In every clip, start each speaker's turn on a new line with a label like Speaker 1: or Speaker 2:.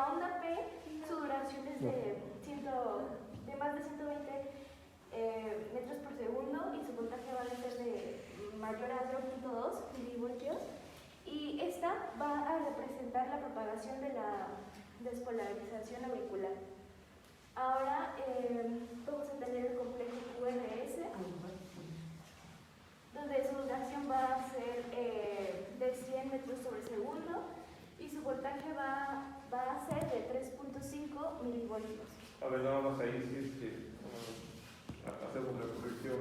Speaker 1: la onda P, su duración es de más de 120 metros por segundo y su voltaje va a ser de mayor a 0.2 milivoltios. Y esta va a representar la propagación de la despolarización auricular. Ahora vamos a tener el complejo QRS, donde su duración va a ser de 100 metros sobre segundo y su voltaje va a ser de 3.5 milivoltios.
Speaker 2: A ver, nada más ahí sí hacemos la corrección,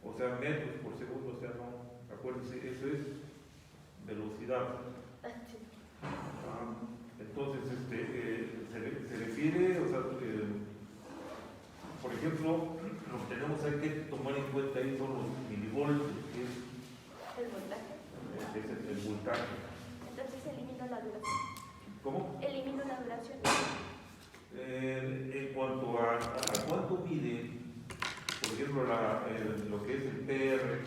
Speaker 2: o sea, metros por segundo, o sea, no, acuérdense, eso es velocidad. Entonces, se refiere, o sea, por ejemplo, lo que tenemos hay que tomar en cuenta ahí son los milivoltios, que es
Speaker 1: el voltaje.
Speaker 2: El voltaje.
Speaker 1: Entonces elimino la duración.
Speaker 2: ¿Cómo?
Speaker 1: Elimino la duración.
Speaker 2: En cuanto a cuánto mide, por ejemplo, lo que es el PR,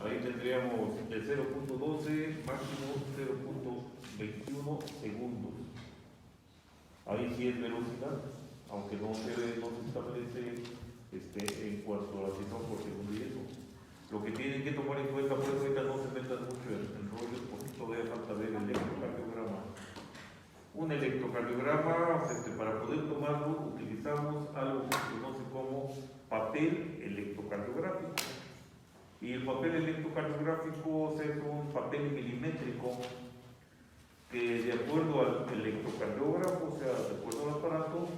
Speaker 2: ahí tendríamos de 0.12 máximo 0.21 segundos. Ahí sí es velocidad, aunque no se establece en cuanto a si son por segundo y eso. Lo que tienen que tomar en cuenta, por eso ahorita no se metan mucho en rollos, porque todavía falta ver el electrocardiograma. Un electrocardiograma, para poder tomarlo, utilizamos algo que se conoce como papel electrocardiográfico. Y el papel electrocardiográfico es un papel milimétrico que, de acuerdo al electrocardiógrafo, o sea, de acuerdo al aparato,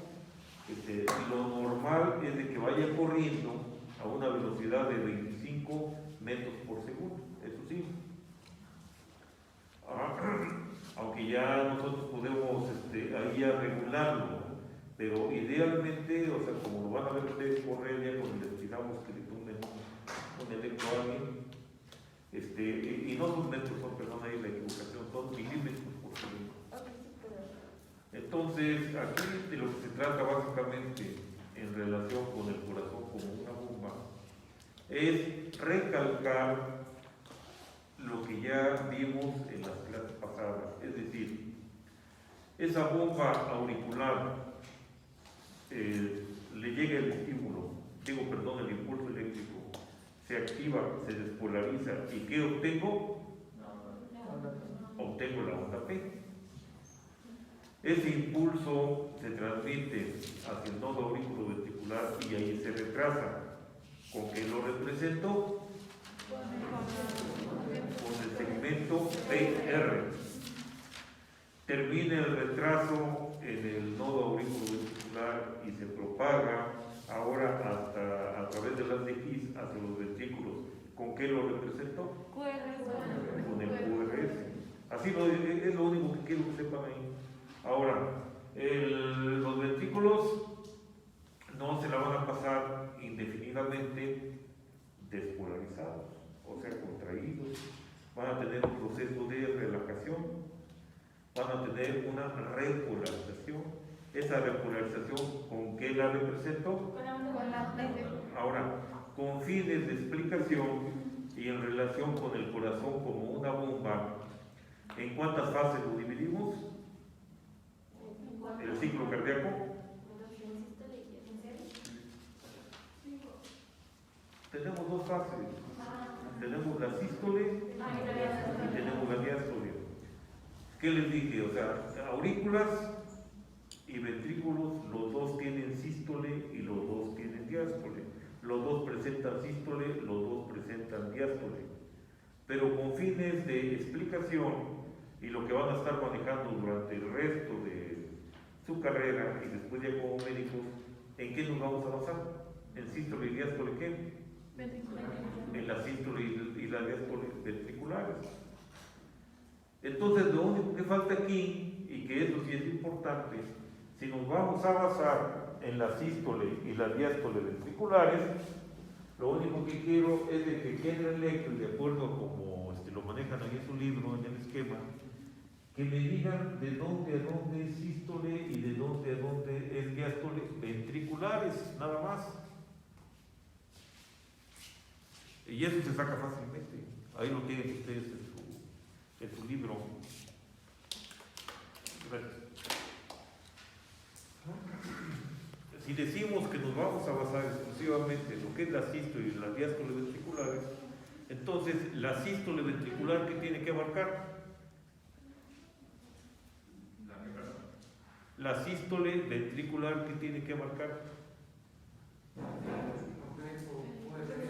Speaker 2: lo normal es de que vaya corriendo a una velocidad de 25 metros por segundo, eso sí. Aunque ya nosotros podemos ahí ya regularlo, pero idealmente, o sea, como lo van a ver ustedes correr ya cuando les pidamos que le tomen un electro a alguien, y no son metros, son, perdón, ahí la equivocación, son milímetros por segundo. Entonces, aquí de lo que se trata básicamente en relación con el corazón como una bomba es recalcar lo que ya vimos en las clases pasadas, es decir, esa bomba auricular le llega el estímulo, el impulso eléctrico, se activa, se despolariza, ¿y qué obtengo? Obtengo la onda P. Ese impulso se transmite hacia el nodo auriculoventricular y ahí se retrasa. ¿Con qué lo represento? Con el segmento PR. Termina el retraso en el nodo auriculoventricular y se propaga ahora hasta a través de las DX hacia los ventrículos. ¿Con qué lo represento?
Speaker 1: QRS.
Speaker 2: Con el QRS. Así es lo único que quiero que sepan ahí. Ahora, los ventrículos no se la van a pasar indefinidamente despolarizados, o sea, contraídos. Van a tener un proceso de relajación, van a tener una repolarización. Esa repolarización, ¿con qué la represento?
Speaker 1: Con la P.
Speaker 2: Ahora, con fines de explicación y en relación con el corazón como una bomba, ¿en cuántas fases lo dividimos? El ciclo cardíaco. Tenemos dos fases. Tenemos la sístole y tenemos la diástole. ¿Qué les dije? O sea, aurículas y ventrículos, los dos tienen sístole y los dos tienen diástole. Los dos presentan sístole, los dos presentan diástole. Pero con fines de explicación y lo que van a estar manejando durante el resto de su carrera y después ya como médicos, ¿en qué nos vamos a basar? ¿En sístole y diástole qué? En la sístole y la diástole ventriculares. Entonces, lo único que falta aquí, y que eso sí es importante, si nos vamos a basar en la sístole y la diástole ventriculares, lo único que quiero es de que quede electro, de acuerdo a como lo manejan ahí en su libro, en el esquema, que me digan de dónde a dónde es sístole y de dónde a dónde es diástole ventriculares, nada más. Y eso se saca fácilmente. Ahí lo tienen ustedes en su libro. Gracias. si decimos que nos vamos a basar exclusivamente en lo que es la sístole y las diástoles ventriculares, entonces la sístole ventricular, ¿qué tiene que abarcar? La sístole ventricular, ¿qué tiene que abarcar?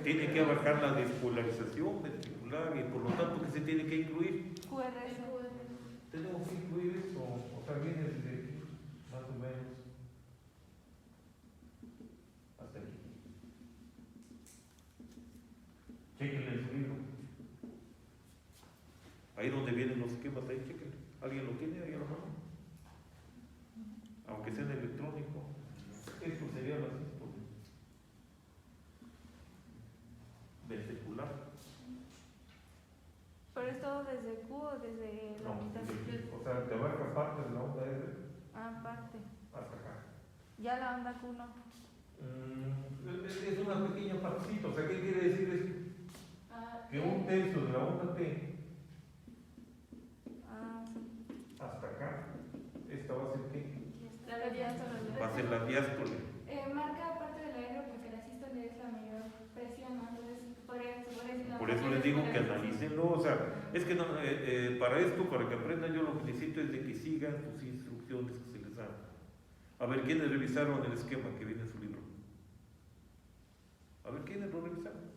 Speaker 2: Tiene que abarcar la despolarización ventricular y por lo tanto, ¿qué se tiene que incluir?
Speaker 3: QRS.
Speaker 2: Tenemos que incluir eso, o sea, viene desde aquí, más o menos, hasta aquí. Chequenle en su libro. Ahí donde vienen los esquemas, ahí chequenle. ¿Alguien lo tiene ahí a la mano? Aunque sea en electrónico. Esto sería la sístole ventricular.
Speaker 3: ¿Pero es todo desde Q o desde la
Speaker 2: No,
Speaker 3: mitad?
Speaker 2: o sea, te abarca parte de la onda R
Speaker 3: Aparte.
Speaker 2: hasta acá.
Speaker 3: Ya la onda Q no.
Speaker 2: Es una pequeña partecita, o sea, ¿qué quiere decir esto? Que un tercio de la onda T
Speaker 3: Sí.
Speaker 2: hasta acá, esta va a ser ¿qué?
Speaker 1: La diástole.
Speaker 2: Va a ser la diástole.
Speaker 1: Marca parte del aire porque la sístole es la mayor presión, ¿no? Entonces,
Speaker 2: Por eso les digo que analícenlo, o sea, es que no, para esto, para que aprendan, yo lo que necesito es de que sigan sus instrucciones que se les dan. A ver, ¿quiénes revisaron el esquema que viene en su libro? A ver, ¿quiénes lo revisaron?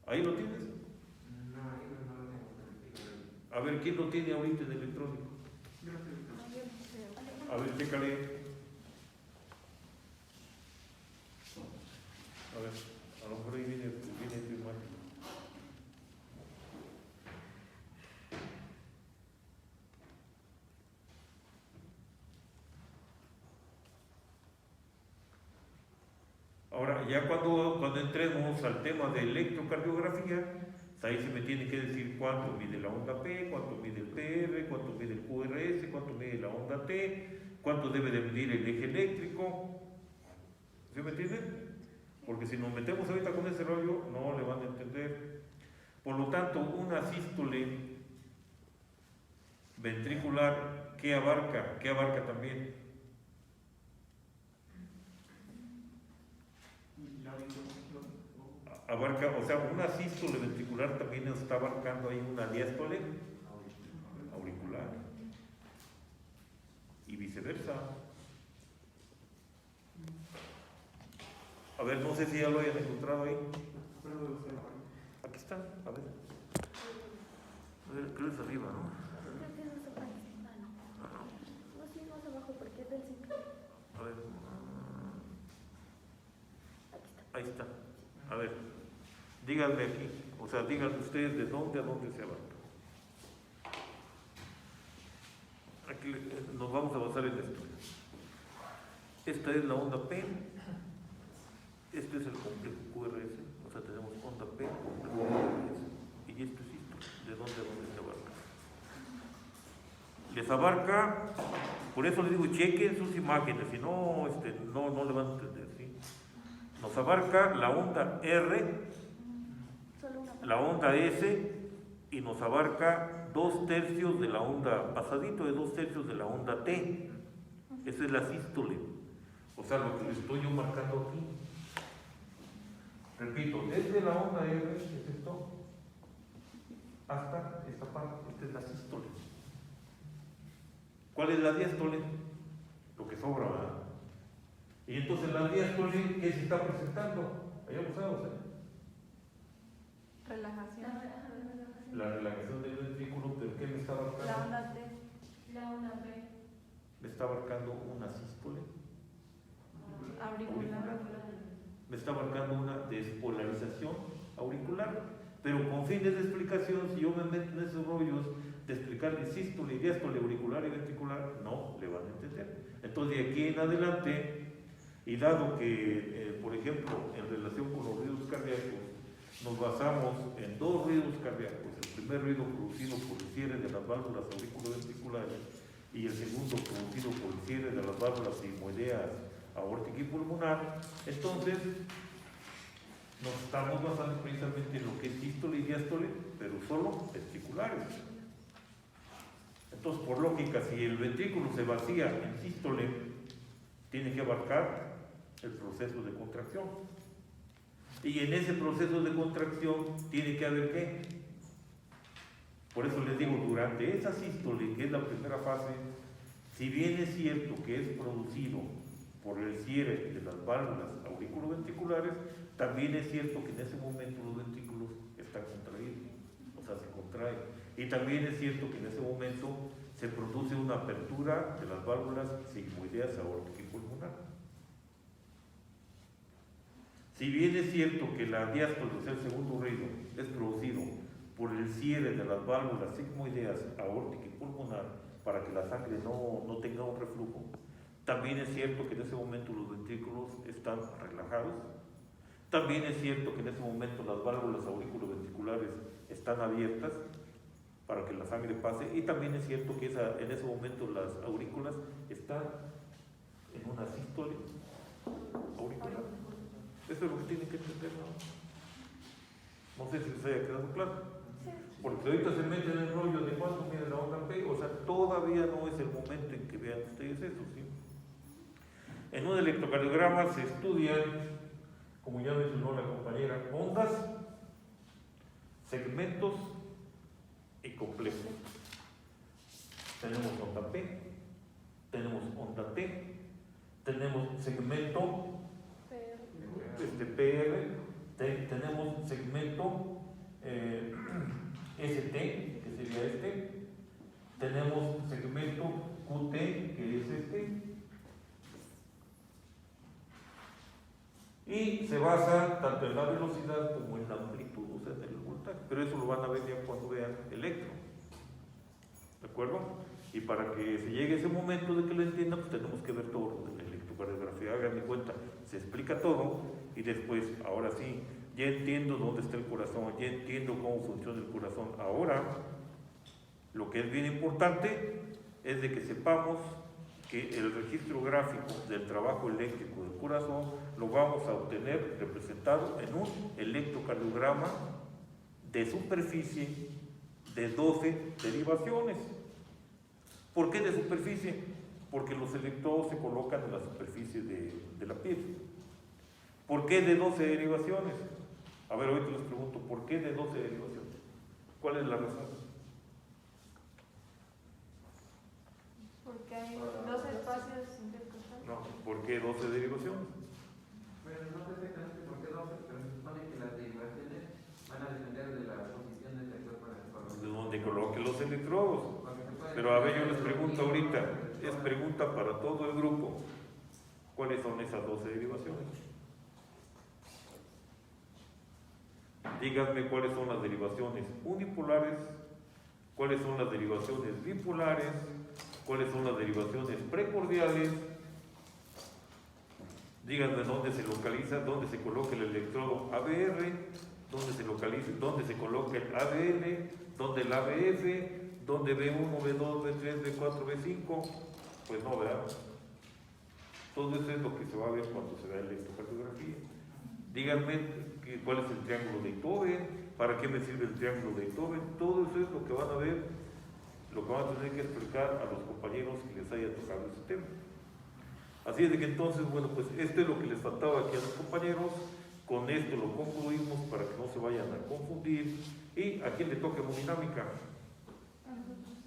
Speaker 2: ¿Ahí lo tienes?
Speaker 4: No, ahí no lo tengo.
Speaker 2: A ver, ¿quién lo tiene ahorita en electrónico? A ver, chécale. A ver, a lo mejor ahí viene tu imagen. Ahora, ya cuando entremos al tema de electrocardiografía, ahí se me tiene que decir cuánto mide la onda P, cuánto mide el PR, cuánto mide el QRS, cuánto mide la onda T, cuánto debe de medir el eje eléctrico. ¿Sí me entienden? Porque si nos metemos ahorita con ese rollo, no le van a entender. Por lo tanto, una sístole ventricular, ¿qué abarca? ¿Qué abarca también? Abarca, o sea, una sístole ventricular también está abarcando ahí una diástole auricular y viceversa. A ver, no sé si ya lo hayan encontrado ahí. Aquí está, a ver. A ver, creo que es arriba, ¿no?
Speaker 1: Creo que es más no, sí, más abajo porque es del 5.
Speaker 2: A ver. Ahí está. A ver, díganme aquí, o sea, díganme ustedes de dónde a dónde se abarca. Aquí nos vamos a basar en esto. Esta es la onda P. Este es el complejo QRS, o sea, tenemos onda P, complejo QRS, y esto es esto, de dónde a dónde se abarca. Les abarca, por eso les digo, chequen sus imágenes, si no, no le van a entender, ¿sí? Nos abarca la onda R, la onda S, y nos abarca 2/3 de la onda, pasadito de 2/3 de la onda T. Esa es la sístole, o sea, lo que les estoy yo marcando aquí. Repito, desde la onda R, es esto, hasta esta parte, esta es la sístole. ¿Cuál es la diástole? Lo que sobra, ¿verdad? Y entonces la diástole, ¿qué se está presentando? Allá usados,
Speaker 3: Relajación.
Speaker 2: La relajación del ventrículo, ¿pero qué me está abarcando?
Speaker 3: La onda T.
Speaker 1: La onda P.
Speaker 2: Me está abarcando una sístole,
Speaker 3: Auricular.
Speaker 2: me está abarcando una despolarización auricular, pero con fines de explicación, si yo me meto en esos rollos de explicarle sístole y diástole auricular y ventricular, no le van a entender. Entonces, de aquí en adelante, y dado que, por ejemplo, en relación con los ruidos cardíacos, nos basamos en 2 ruidos cardíacos: el primer ruido producido por el cierre de las válvulas auriculoventriculares y el segundo producido por el cierre de las válvulas sigmoideas aórtica y pulmonar. Entonces, nos estamos basando precisamente en lo que es sístole y diástole, pero solo ventriculares. Entonces, por lógica, si el ventrículo se vacía en sístole tiene que abarcar el proceso de contracción. Y en ese proceso de contracción tiene que haber ¿qué? Por eso les digo, durante esa sístole, que es la primera fase, si bien es cierto que es producido por el cierre de las válvulas auriculoventriculares, también es cierto que en ese momento los ventrículos están contraídos, o sea, se contraen. Y también es cierto que en ese momento se produce una apertura de las válvulas sigmoideas aórtica y pulmonar. Si bien es cierto que la diástole, o sea, el segundo ruido, es producido por el cierre de las válvulas sigmoideas aórtica y pulmonar para que la sangre no tenga un reflujo, también es cierto que en ese momento los ventrículos están relajados. También es cierto que en ese momento las válvulas auriculoventriculares están abiertas para que la sangre pase, y también es cierto que en ese momento las aurículas están en una sístole auricular. Eso es lo que tienen que entender, ¿no? No sé si les haya quedado claro. Porque ahorita se meten en el rollo de cuánto mide la onda P, o sea, todavía no es el momento en que vean ustedes eso, ¿sí? En un electrocardiograma se estudian, como ya mencionó la compañera, ondas, segmentos y complejos. Tenemos onda P, tenemos onda T, tenemos segmento PR, tenemos segmento ST, que sería este, tenemos segmento QT, que es este, y se basa tanto en la velocidad como en la amplitud, o sea, en el voltaje, pero eso lo van a ver ya cuando vean electro, ¿de acuerdo? Y para que se llegue ese momento de que lo entiendan, pues tenemos que ver todo en la electrocardiografía. Hagan de cuenta, se explica todo y después, ahora sí, ya entiendo dónde está el corazón, ya entiendo cómo funciona el corazón. Ahora, lo que es bien importante es de que sepamos que el registro gráfico del trabajo eléctrico del corazón lo vamos a obtener representado en un electrocardiograma de superficie de 12 derivaciones. ¿Por qué de superficie? Porque los electrodos se colocan en la superficie de la piel. ¿Por qué de 12 derivaciones? A ver, ahorita les pregunto, ¿por qué de 12 derivaciones? ¿Cuál es la razón?
Speaker 3: Porque hay dos espacios intercrustales.
Speaker 2: No, ¿por qué 12 derivaciones?
Speaker 4: Bueno, no sé exactamente por qué 12, pero se supone que las derivaciones van a depender de la posición del electrodo para el color.
Speaker 2: De donde coloque los electrodos. Pero a ver, yo les pregunto ahorita, es pregunta para todo el grupo, ¿cuáles son esas 12 derivaciones? Díganme cuáles son las derivaciones unipolares, cuáles son las derivaciones bipolares, cuáles son las derivaciones precordiales. Díganme dónde se localiza, dónde se coloca el electrodo ABR, dónde se localiza, dónde se coloca el ABN, dónde el ABF, dónde B1, B2, B3, B4, B5. Pues no, ¿verdad? Todo eso es lo que se va a ver cuando se da la electrocardiografía. Díganme cuál es el triángulo de Itoven, para qué me sirve el triángulo de Itoven. Todo eso es lo que van a ver, lo que van a tener que explicar a los compañeros que les haya tocado ese tema. Así es de que entonces, bueno, pues esto es lo que les faltaba aquí a los compañeros. Con esto lo concluimos para que no se vayan a confundir. ¿Y a quién le toca hemodinámica?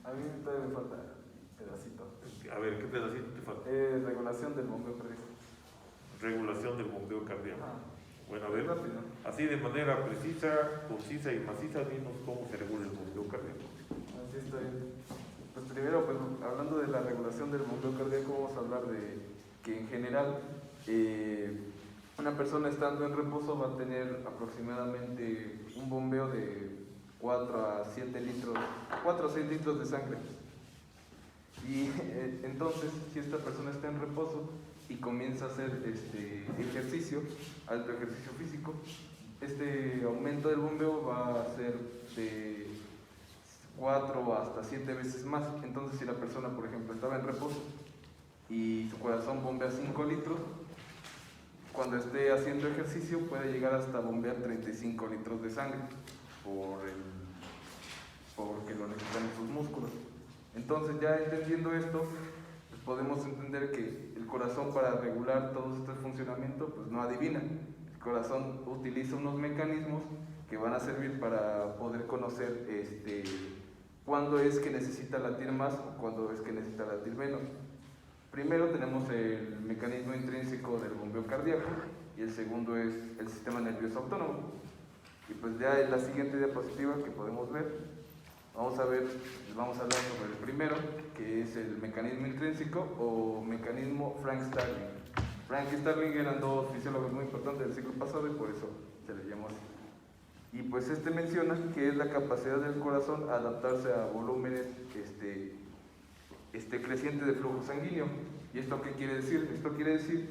Speaker 5: A mí todavía me falta pedacito.
Speaker 2: A ver, ¿qué pedacito te falta?
Speaker 5: Regulación del bombeo cardíaco.
Speaker 2: Regulación del bombeo cardíaco. Bueno, a ver,
Speaker 5: Rápido.
Speaker 2: así de manera precisa, concisa y maciza, dinos cómo se regula el bombeo cardíaco.
Speaker 5: Así estoy. Pues primero, pues, hablando de la regulación del bombeo cardíaco, vamos a hablar de que en general una persona estando en reposo va a tener aproximadamente un bombeo de 4 a 7 litros, 4 a 6 litros de sangre. Y entonces, si esta persona está en reposo y comienza a hacer ejercicio, alto ejercicio físico, este aumento del bombeo va a ser de 4 hasta 7 veces más. Entonces, si la persona, por ejemplo, estaba en reposo y su corazón bombea 5 litros, cuando esté haciendo ejercicio puede llegar hasta bombear 35 litros de sangre porque lo necesitan sus músculos. Entonces, ya entendiendo esto, podemos entender que el corazón, para regular todo este funcionamiento, pues no adivina. El corazón utiliza unos mecanismos que van a servir para poder conocer cuándo es que necesita latir más o cuándo es que necesita latir menos. Primero tenemos el mecanismo intrínseco del bombeo cardíaco y el segundo es el sistema nervioso autónomo. Y pues ya en la siguiente diapositiva que podemos ver, vamos a hablar sobre el primero, que es el mecanismo intrínseco o mecanismo Frank Starling. Frank y Starling eran dos fisiólogos muy importantes del siglo pasado y por eso se les llamó así. Y pues menciona que es la capacidad del corazón a adaptarse a volúmenes crecientes de flujo sanguíneo. ¿Y esto qué quiere decir? Esto quiere decir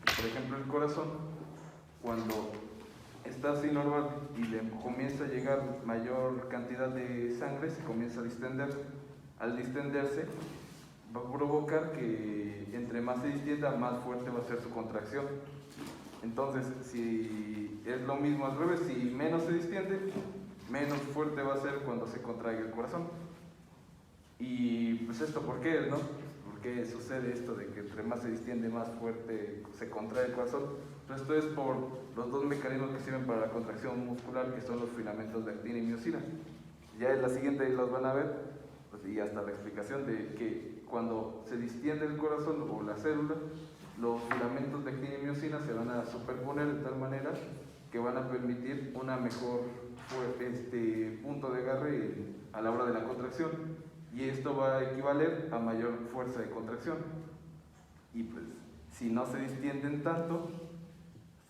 Speaker 5: que, por ejemplo, el corazón, cuando está así normal y le comienza a llegar mayor cantidad de sangre, se comienza a distender. Al distenderse, va a provocar que entre más se distienda, más fuerte va a ser su contracción. Entonces, si es lo mismo al revés, si menos se distiende, menos fuerte va a ser cuando se contraiga el corazón. Y pues esto, ¿por qué, no? ¿Por qué sucede esto de que entre más se distiende, más fuerte se contrae el corazón? Pues esto es por los dos mecanismos que sirven para la contracción muscular, que son los filamentos de actina y miosina. Ya en la siguiente ahí los van a ver, pues, y hasta la explicación de que cuando se distiende el corazón o la célula, los filamentos de actina y miosina se van a superponer de tal manera que van a permitir una mejor punto de agarre a la hora de la contracción, y esto va a equivaler a mayor fuerza de contracción. Y pues si no se distienden tanto,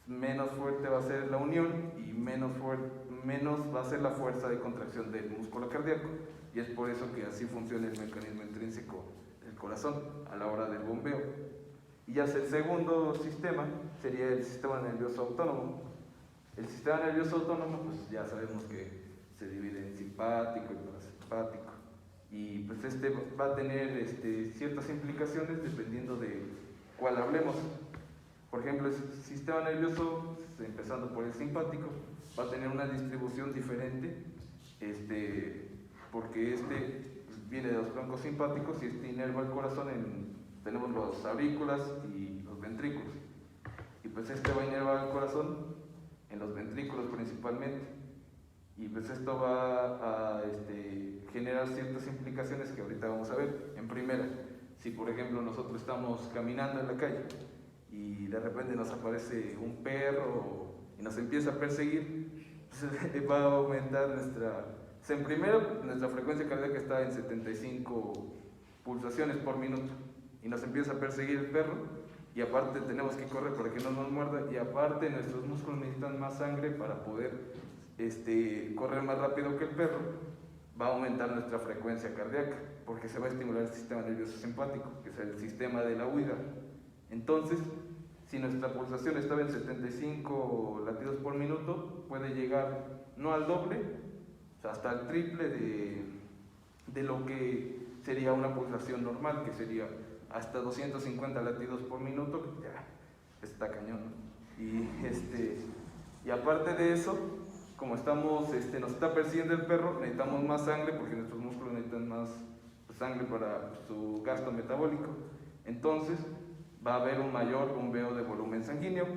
Speaker 5: menos fuerte va a ser la unión y menos va a ser la fuerza de contracción del músculo cardíaco, y es por eso que así funciona el mecanismo intrínseco del corazón a la hora del bombeo. Y ya el segundo sistema sería el sistema nervioso autónomo. El sistema nervioso autónomo, pues ya sabemos que se divide en simpático y parasimpático, y pues va a tener ciertas implicaciones dependiendo de cuál hablemos. Por ejemplo, el sistema nervioso, empezando por el simpático, va a tener una distribución diferente, porque viene de los troncos simpáticos y inerva el corazón tenemos los aurículas y los ventrículos. Y pues va a inervar el corazón en los ventrículos principalmente. Y pues esto va a generar ciertas implicaciones que ahorita vamos a ver. En primera, si por ejemplo nosotros estamos caminando en la calle y de repente nos aparece un perro y nos empieza a perseguir, pues va a aumentar en primero, nuestra frecuencia cardíaca está en 75 pulsaciones por minuto, y nos empieza a perseguir el perro, y aparte tenemos que correr para que no nos muerda, y aparte nuestros músculos necesitan más sangre para poder correr más rápido que el perro. Va a aumentar nuestra frecuencia cardíaca porque se va a estimular el sistema nervioso simpático, que es el sistema de la huida. Entonces, si nuestra pulsación estaba en 75 latidos por minuto, puede llegar no al doble, o sea, hasta el triple de lo que sería una pulsación normal, que sería hasta 250 latidos por minuto, que ya está cañón, ¿no? Y aparte de eso, como nos está persiguiendo el perro, necesitamos más sangre porque nuestros músculos necesitan más sangre para su gasto metabólico. Entonces va a haber un mayor bombeo de volumen sanguíneo,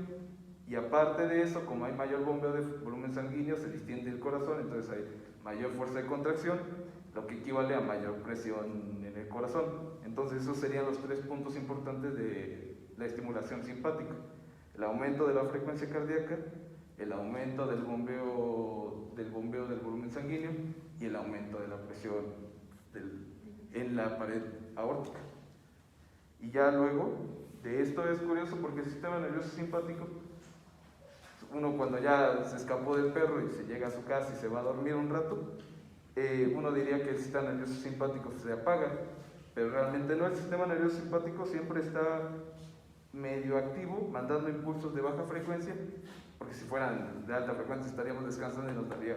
Speaker 5: y aparte de eso, como hay mayor bombeo de volumen sanguíneo, se distiende el corazón, entonces hay mayor fuerza de contracción, lo que equivale a mayor presión en el corazón. Entonces esos serían los tres puntos importantes de la estimulación simpática: el aumento de la frecuencia cardíaca, el aumento del bombeo del volumen sanguíneo y el aumento de la presión en la pared aórtica. Y ya luego de esto es curioso porque el sistema nervioso simpático, uno cuando ya se escapó del perro y se llega a su casa y se va a dormir un rato, uno diría que el sistema nervioso simpático se apaga, pero realmente no. El sistema nervioso simpático siempre está medio activo, mandando impulsos de baja frecuencia, porque si fueran de alta frecuencia estaríamos descansando y nos daría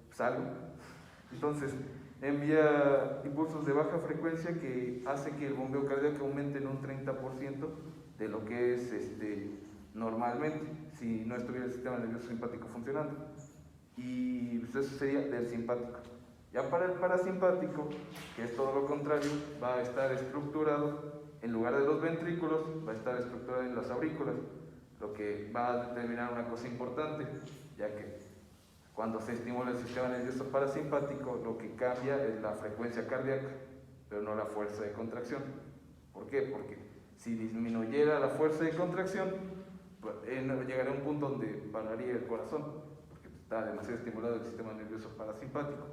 Speaker 5: pues, algo. Entonces envía impulsos de baja frecuencia que hace que el bombeo cardíaco aumente en un 30% de lo que es normalmente, si no estuviera el sistema nervioso simpático funcionando. Y pues eso sería del simpático. Ya para el parasimpático, que es todo lo contrario, va a estar estructurado, en lugar de los ventrículos, va a estar estructurado en las aurículas, lo que va a determinar una cosa importante, ya que cuando se estimula el sistema nervioso parasimpático, lo que cambia es la frecuencia cardíaca, pero no la fuerza de contracción. ¿Por qué? Porque si disminuyera la fuerza de contracción, llegaría a un punto donde pararía el corazón, porque está demasiado estimulado el sistema nervioso parasimpático.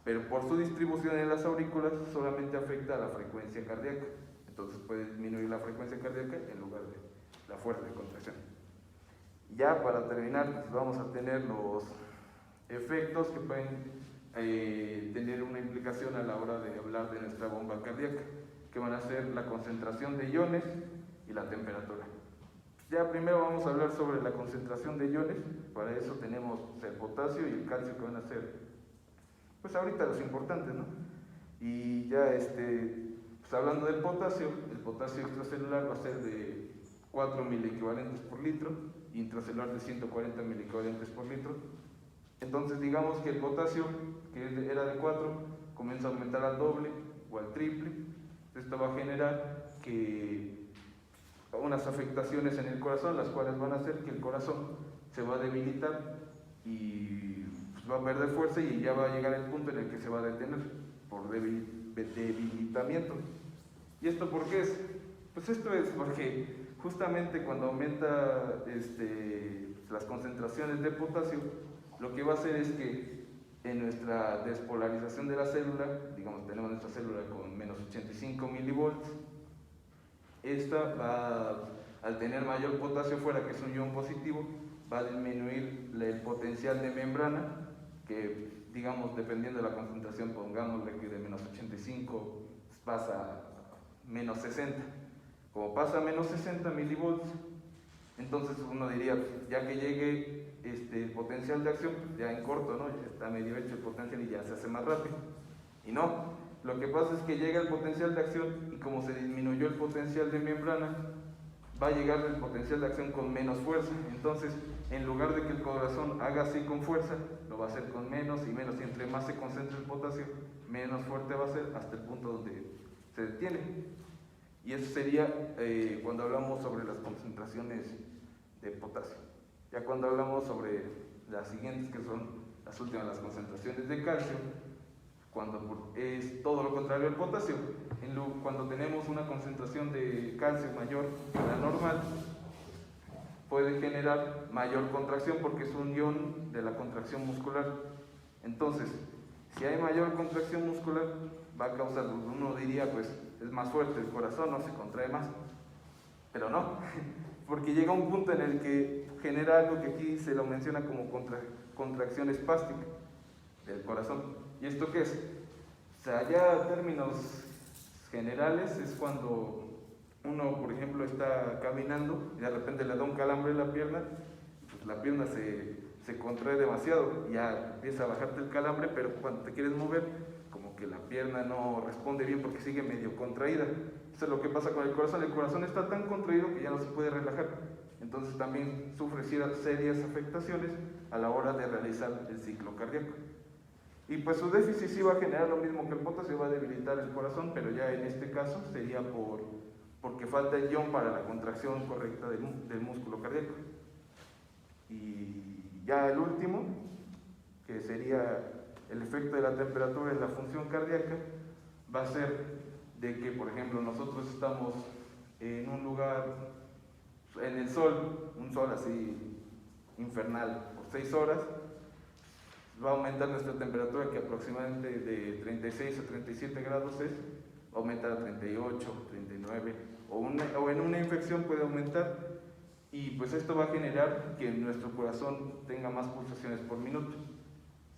Speaker 5: Pero por su distribución en las aurículas solamente afecta a la frecuencia cardíaca. Entonces puede disminuir la frecuencia cardíaca en lugar de la fuerza de contracción. Ya para terminar, pues vamos a tener los efectos que pueden tener una implicación a la hora de hablar de nuestra bomba cardíaca, que van a ser la concentración de iones y la temperatura. Ya primero vamos a hablar sobre la concentración de iones. Para eso tenemos el potasio y el calcio, que van a ser, pues ahorita los importantes, ¿no? Y ya pues hablando del potasio, el potasio extracelular va a ser de 4 miliequivalentes por litro, intracelular de 140 miliequivalentes por litro. Entonces digamos que el potasio, que era de 4, comienza a aumentar al doble o al triple. Esto va a generar que unas afectaciones en el corazón, las cuales van a hacer que el corazón se va a debilitar y pues va a perder fuerza, y ya va a llegar el punto en el que se va a detener por debilitamiento. ¿Y esto por qué es? Pues esto es porque justamente cuando aumenta las concentraciones de potasio, lo que va a hacer es que en nuestra despolarización de la célula, digamos, tenemos nuestra célula con menos 85 milivolts, esta va, al tener mayor potasio fuera, que es un ion positivo, va a disminuir el potencial de membrana, que digamos, dependiendo de la concentración, pongámosle que de menos 85 pasa a menos 60. Como pasa a menos 60 milivolts, entonces uno diría, pues, ya que llegue el potencial de acción, pues ya en corto, ¿no? Ya está medio hecho el potencial y ya se hace más rápido. Y no, lo que pasa es que llega el potencial de acción, y como se disminuyó el potencial de membrana, va a llegar el potencial de acción con menos fuerza. Entonces, en lugar de que el corazón haga así con fuerza, lo va a hacer con menos y menos, y entre más se concentre el potasio, menos fuerte va a ser, hasta el punto donde se detiene. Y eso sería cuando hablamos sobre las concentraciones de potasio. Ya cuando hablamos sobre las siguientes, que son las últimas, las concentraciones de calcio, cuando es todo lo contrario al potasio, cuando tenemos una concentración de calcio mayor a la normal, puede generar mayor contracción, porque es un ion de la contracción muscular. Entonces, si hay mayor contracción muscular, va a causar, uno diría, pues es más fuerte el corazón, no se contrae más, pero no, porque llega un punto en el que genera algo que aquí se lo menciona como contracción espástica del corazón. ¿Y esto qué es? O sea, ya en términos generales es cuando uno, por ejemplo, está caminando y de repente le da un calambre en la pierna, pues la pierna se contrae demasiado, y ya empieza a bajarte el calambre, pero cuando te quieres mover, como que la pierna no responde bien porque sigue medio contraída. Eso es lo que pasa con el corazón está tan contraído que ya no se puede relajar. Entonces también sufre serias afectaciones a la hora de realizar el ciclo cardíaco. Y pues su déficit sí va a generar lo mismo que el potasio, va a debilitar el corazón, pero ya en este caso sería porque falta el ion para la contracción correcta del músculo cardíaco. Y ya el último, que sería el efecto de la temperatura en la función cardíaca, va a ser de que, por ejemplo, nosotros estamos en un lugar, en el sol, un sol así infernal, por 6 horas, va a aumentar nuestra temperatura, que aproximadamente de 36 a 37 grados es, va a aumentar a 38, 39, o en una infección puede aumentar, y pues esto va a generar que nuestro corazón tenga más pulsaciones por minuto.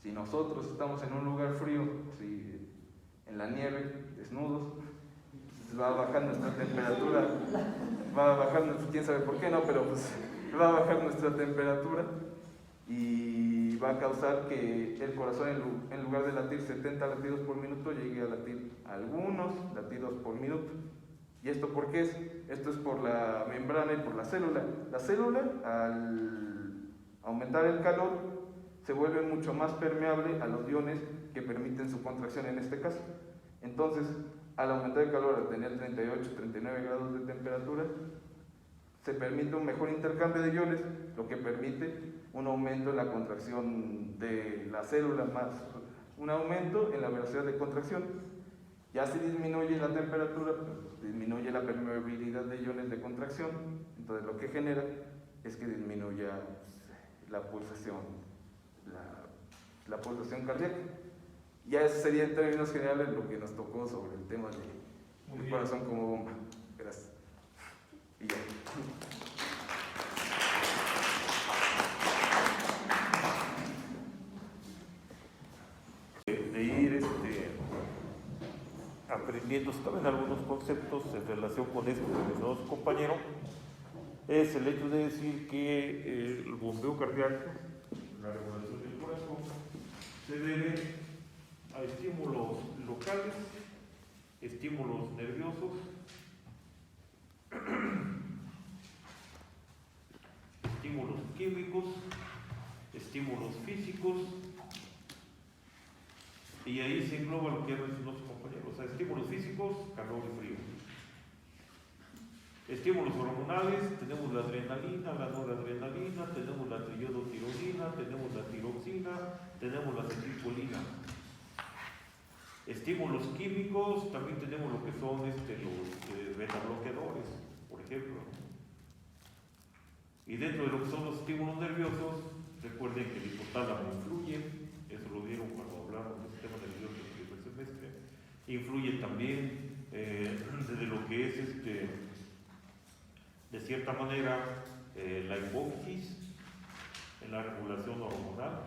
Speaker 5: Si nosotros estamos en un lugar frío, si en la nieve, desnudos, pues va a bajar nuestra temperatura, va a bajar quién sabe por qué no, pero pues va a bajar nuestra temperatura, y va a causar que el corazón, en lugar de latir 70 latidos por minuto, llegue a latir algunos latidos por minuto. ¿Y esto por qué es? Esto es por la membrana y por la célula. La célula, al aumentar el calor, se vuelve mucho más permeable a los iones que permiten su contracción en este caso. Entonces, al aumentar el calor, al tener 38, 39 grados de temperatura, se permite un mejor intercambio de iones, lo que permite un aumento en la contracción de la célula, más un aumento en la velocidad de contracción. Ya si disminuye la temperatura, pues, disminuye la permeabilidad de iones de contracción, entonces lo que genera es que disminuya la pulsación, la pulsación cardíaca. Ya eso sería en términos generales lo que nos tocó sobre el tema del corazón como bomba. Gracias. Y ya.
Speaker 2: De ir aprendiendo también algunos conceptos en relación con esto que mencionó su compañero, es el hecho de decir que el bombeo cardíaco, la regulación del corazón, se debe a estímulos locales, estímulos nerviosos, estímulos químicos, estímulos físicos, y ahí se engloba lo que ya mencionó su compañero, o sea, estímulos físicos, calor y frío. Estímulos hormonales, tenemos la adrenalina, la noradrenalina, tenemos la triiodotironina, tenemos la tiroxina, tenemos la acetilcolina. Estímulos químicos, también tenemos lo que son los betabloqueadores, por ejemplo. Y dentro de lo que son los estímulos nerviosos, recuerden que el hipotálamo influye, eso lo vieron cuando hablamos del sistema nervioso del primer semestre, influye también desde lo que es de cierta manera la hipófisis en la regulación hormonal,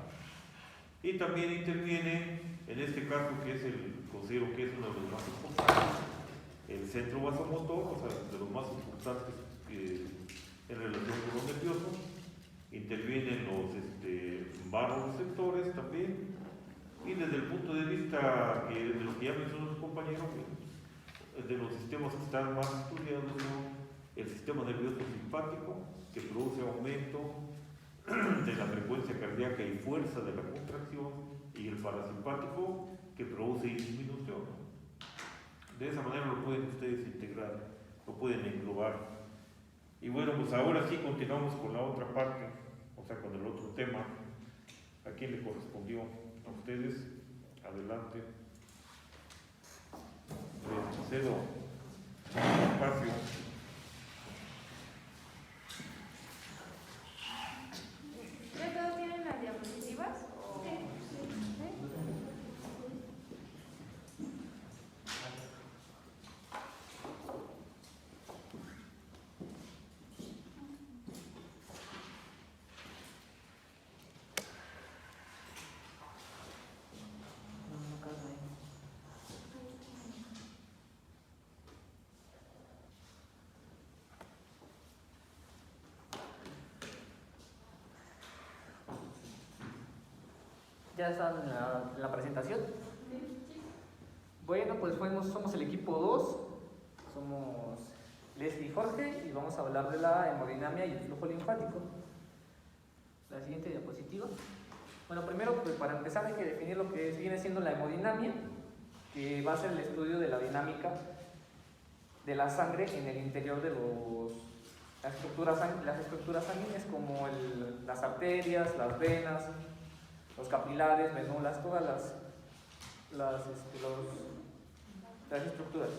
Speaker 2: y también interviene en este caso que es considero que es uno de los más importantes, el centro vasomotor, o sea, de los más importantes en relación con los nerviosos. Intervienen los vasoreceptores también, y desde el punto de vista de lo que ya mencionó su compañero, de los sistemas que están más estudiados, ¿no? El sistema nervioso simpático, que produce aumento de la frecuencia cardíaca y fuerza de la contracción, y el parasimpático, que produce disminución. De esa manera lo pueden ustedes integrar, lo pueden englobar. Y bueno, pues ahora sí continuamos con la otra parte, o sea, con el otro tema. ¿A quién le correspondió? A ustedes. Adelante. Les cedo espacio.
Speaker 3: ¿Ya todos tienen las diapositivas?
Speaker 6: ¿Ya están en la presentación? Bueno, pues somos el equipo 2, somos Leslie y Jorge, y vamos a hablar de la hemodinamia y el flujo linfático. La siguiente diapositiva. Bueno, primero, pues para empezar hay que definir lo que viene siendo la hemodinamia, que va a ser el estudio de la dinámica de la sangre en el interior de las estructuras sanguíneas, como las arterias, las venas, los capilares, venulas, todas las estructuras.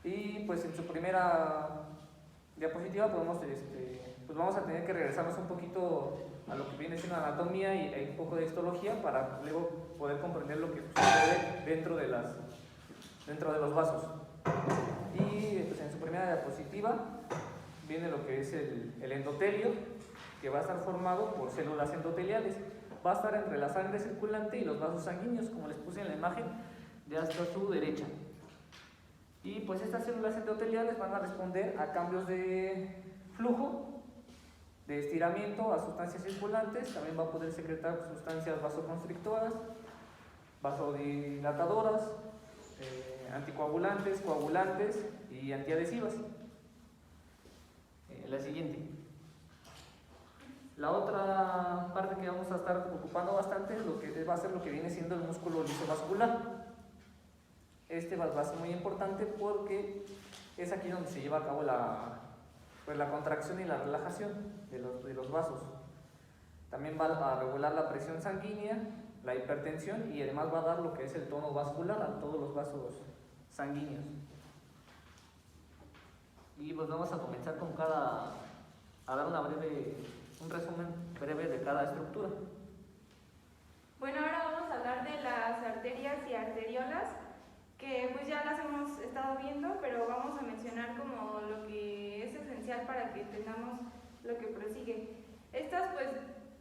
Speaker 6: Y pues en su primera diapositiva pues vamos a tener que regresarnos un poquito a lo que viene siendo anatomía y un poco de histología, para luego poder comprender lo que sucede dentro de los vasos. Y pues en su primera diapositiva viene lo que es el endotelio, que va a estar formado por células endoteliales. Va a estar entre la sangre circulante y los vasos sanguíneos, como les puse en la imagen de hasta su derecha. Y pues estas células endoteliales van a responder a cambios de flujo, de estiramiento, a sustancias circulantes. También va a poder secretar sustancias vasoconstrictoras, vasodilatadoras, anticoagulantes, coagulantes y antiadhesivas. La siguiente. La otra parte que vamos a estar ocupando bastante es lo que va a ser lo que viene siendo el músculo liso vascular. Este va a ser muy importante porque es aquí donde se lleva a cabo la contracción y la relajación de los vasos. También va a regular la presión sanguínea, la hipertensión y además va a dar lo que es el tono vascular a todos los vasos sanguíneos. Y pues vamos a comenzar a dar un resumen breve de cada estructura.
Speaker 3: Bueno, ahora vamos a hablar de las arterias y arteriolas, que pues ya las hemos estado viendo, pero vamos a mencionar como lo que es esencial para que entendamos lo que prosigue. Estas pues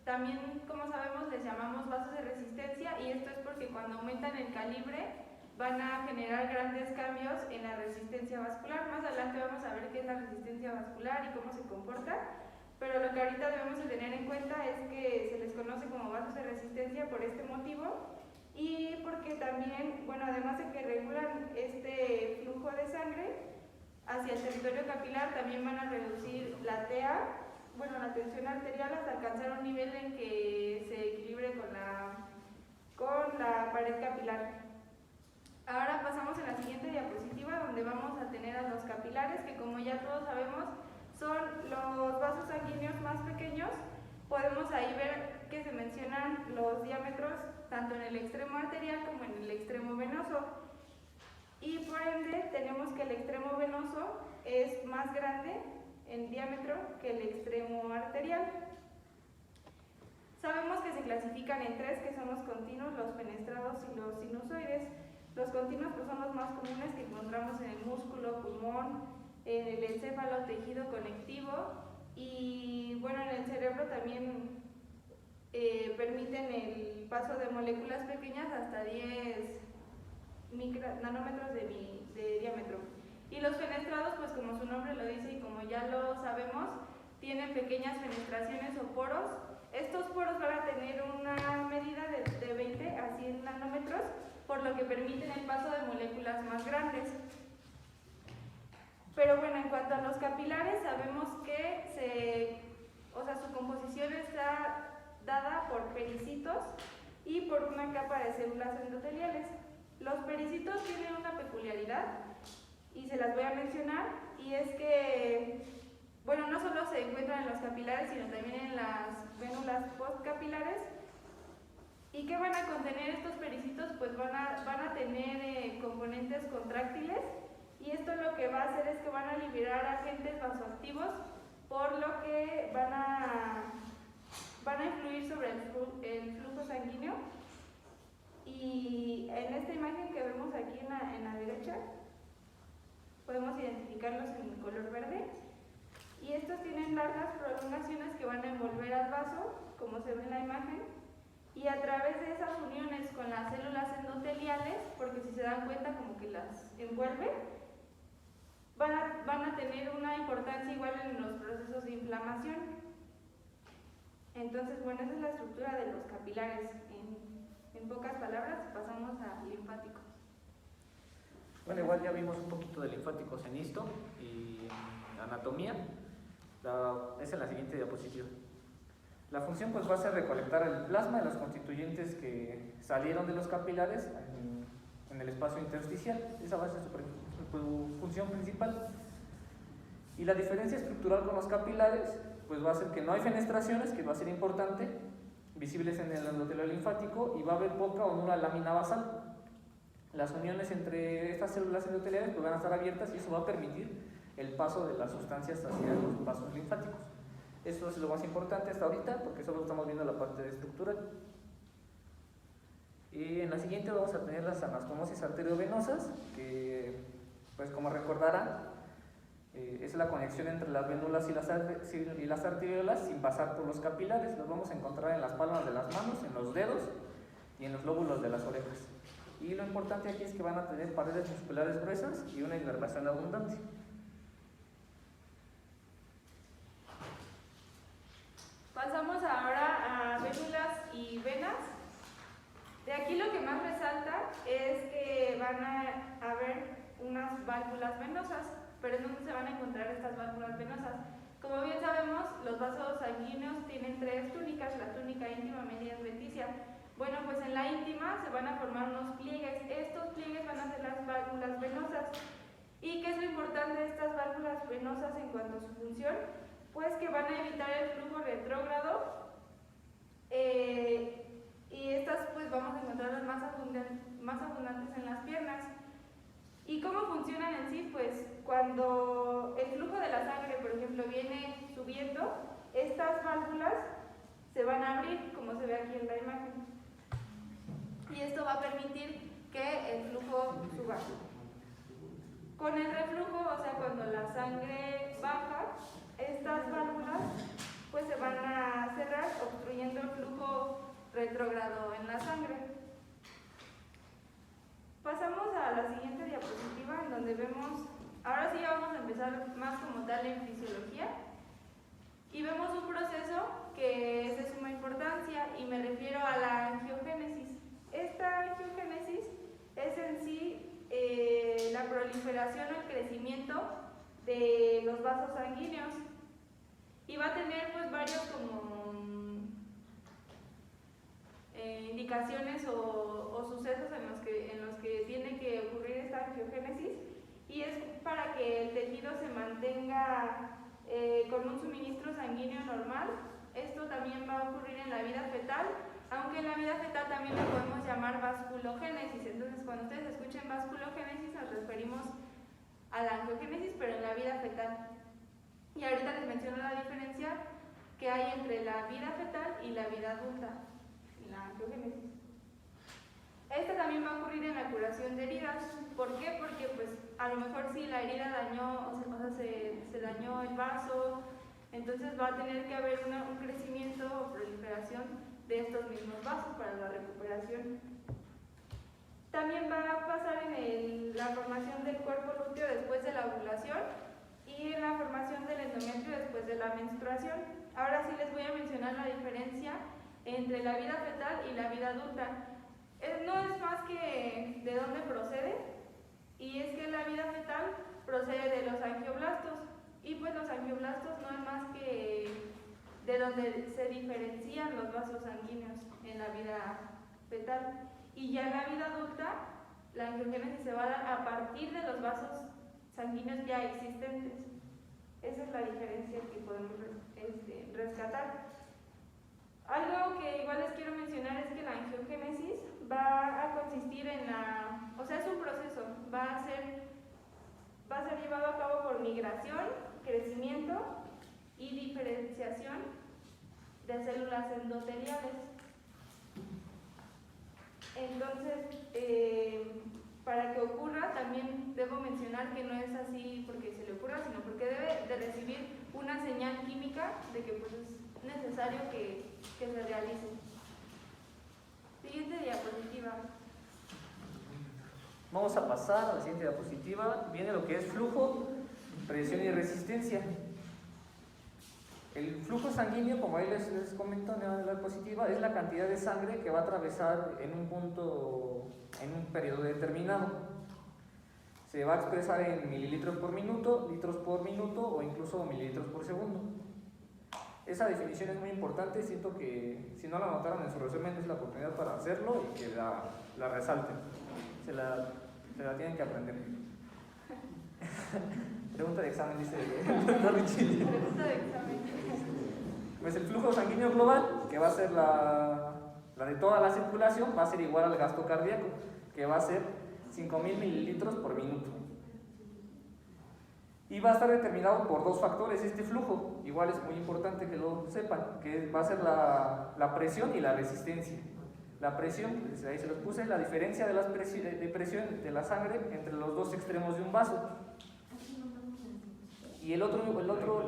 Speaker 3: también, como sabemos, les llamamos vasos de resistencia, y esto es porque cuando aumentan el calibre van a generar grandes cambios en la resistencia vascular. Más adelante vamos a ver qué es la resistencia vascular y cómo se comporta, pero lo que ahorita debemos de tener en cuenta es que se les conoce como vasos de resistencia por este motivo, y porque también, bueno, además de que regulan este flujo de sangre hacia el territorio capilar, también van a reducir la tensión arterial hasta alcanzar un nivel en que se equilibre con la pared capilar. Ahora pasamos a la siguiente diapositiva, donde vamos a tener a los capilares, que como ya todos sabemos son los vasos sanguíneos más pequeños. Podemos ahí ver que se mencionan los diámetros tanto en el extremo arterial como en el extremo venoso, y por ende tenemos que el extremo venoso es más grande en diámetro que el extremo arterial. Sabemos que se clasifican en tres, que son los continuos, los fenestrados y los sinusoides. Los continuos pues son los más comunes que encontramos en el músculo, pulmón, en el encéfalo, tejido conectivo, y bueno, en el cerebro también permiten el paso de moléculas pequeñas hasta 10 nanómetros de diámetro. Y los fenestrados, pues como su nombre lo dice y como ya lo sabemos, tienen pequeñas fenestraciones o poros. Estos poros van a tener una medida de 20 a 100 nanómetros, por lo que permiten el paso de moléculas más grandes. Pero bueno, en cuanto a los capilares, sabemos que su composición está dada por pericitos y por una capa de células endoteliales. Los pericitos tienen una peculiaridad y se las voy a mencionar, y es que, bueno, no solo se encuentran en los capilares, sino también en las vénulas postcapilares. ¿Y qué van a contener estos pericitos? Pues van a tener componentes contráctiles, y esto lo que va a hacer es que van a liberar agentes vasoactivos, por lo que van a influir sobre el flujo sanguíneo. Y en esta imagen que vemos aquí en la derecha, podemos identificarlos en color verde, y estos tienen largas prolongaciones que van a envolver al vaso, como se ve en la imagen, y a través de esas uniones con las células endoteliales, porque si se dan cuenta como que las envuelve, van a tener una importancia igual en los procesos de inflamación. Entonces, bueno, esa es la estructura de los capilares. En pocas palabras, pasamos a linfáticos.
Speaker 6: Bueno, igual ya vimos un poquito de linfáticos en histo y en anatomía. Es en la siguiente diapositiva. La función pues va a ser recolectar el plasma de los constituyentes que salieron de los capilares en el espacio intersticial. Esa va a ser su función principal. Y la diferencia estructural con los capilares pues va a ser que no hay fenestraciones, que va a ser importante, visibles en el endotelial linfático, y va a haber poca o nula lámina basal. Las uniones entre estas células endoteliales pues van a estar abiertas, y eso va a permitir el paso de las sustancias hacia los vasos linfáticos. Eso es lo más importante hasta ahorita, porque solo estamos viendo la parte de estructural. Y en la siguiente vamos a tener las anastomosis arteriovenosas, que pues como recordarán, es la conexión entre las vénulas y las arteriolas sin pasar por los capilares. Los vamos a encontrar en las palmas de las manos, en los dedos y en los lóbulos de las orejas. Y lo importante aquí es que van a tener paredes musculares gruesas y una inervación abundante.
Speaker 3: Pasamos ahora a vénulas y venas. De aquí lo que más resalta es que van a haber unas válvulas venosas. Pero ¿en dónde se van a encontrar estas válvulas venosas? Como bien sabemos, los vasos sanguíneos tienen tres túnicas, la túnica íntima, media y adventicia. Bueno, pues en la íntima se van a formar unos pliegues. Estos pliegues van a ser las válvulas venosas. ¿Y qué es lo importante de estas válvulas venosas en cuanto a su función? Pues que van a evitar el flujo retrógrado y estas pues vamos a encontrarlas más abundantes en las piernas. ¿Y cómo funcionan en sí? Pues cuando el flujo de la sangre, por ejemplo, viene subiendo, estas válvulas se van a abrir, como se ve aquí en la imagen. Y esto va a permitir que el flujo suba. Con el reflujo, o sea, cuando la sangre baja, estas válvulas pues se van a cerrar, obstruyendo el flujo retrógrado en la sangre. Pasamos a la siguiente diapositiva, en donde vemos, ahora sí vamos a empezar más como tal en fisiología, y vemos un proceso que es de suma importancia, y me refiero a la angiogénesis. Esta angiogénesis es en sí la proliferación o el crecimiento de los vasos sanguíneos, y va a tener pues varios como indicaciones o sucesos en los que tiene que ocurrir esta angiogénesis, y es para que el tejido se mantenga con un suministro sanguíneo normal. Esto también va a ocurrir en la vida fetal, aunque en la vida fetal también lo podemos llamar vasculogénesis. Entonces, cuando ustedes escuchen vasculogénesis, nos referimos a la angiogénesis, pero en la vida fetal. Y ahorita les menciono la diferencia que hay entre la vida fetal y la vida adulta, en la angiogénesis. Esta también va a ocurrir en la curación de heridas. ¿Por qué? Porque pues a lo mejor si la herida dañó, o sea, se dañó el vaso, entonces va a tener que haber un crecimiento o proliferación de estos mismos vasos para la recuperación. También va a pasar en la formación del cuerpo lúteo después de la ovulación y en la formación del endometrio después de la menstruación. Ahora sí les voy a mencionar la diferencia entre la vida fetal y la vida adulta. No es más que de dónde procede, y es que la vida fetal procede de los angioblastos, y pues los angioblastos no es más que de donde se diferencian los vasos sanguíneos en la vida fetal. Y ya en la vida adulta, la angiogénesis se va a dar a partir de los vasos sanguíneos ya existentes. Esa es la diferencia que podemos rescatar. Algo que igual les quiero mencionar es que la angiogénesis va a consistir en o sea, es un proceso, va a ser llevado a cabo por migración, crecimiento y diferenciación de células endoteliales. Entonces, para que ocurra, también debo mencionar que no es así porque se le ocurra, sino porque debe de recibir una señal química de que pues, es necesario que se realice. Siguiente diapositiva.
Speaker 6: Vamos a pasar a la siguiente diapositiva. Viene lo que es flujo, presión y resistencia. El flujo sanguíneo, como ahí les comento en la diapositiva, es la cantidad de sangre que va a atravesar en un punto, en un periodo determinado. Se va a expresar en mililitros por minuto, litros por minuto o incluso mililitros por segundo. Esa definición es muy importante, siento que si no la anotaron en su resumen es la oportunidad para hacerlo y que la resalten. Se la tienen que aprender. Pregunta de examen, dice Richie.
Speaker 3: Pregunta de examen.
Speaker 6: Pues el flujo sanguíneo global, que va a ser la de toda la circulación, va a ser igual al gasto cardíaco, que va a ser 5.000 mililitros por minuto. Y va a estar determinado por dos factores este flujo, igual es muy importante que lo sepan, que va a ser la presión y la resistencia. La presión, pues ahí se los puse, la diferencia de presión de la sangre entre los dos extremos de un vaso. Y el otro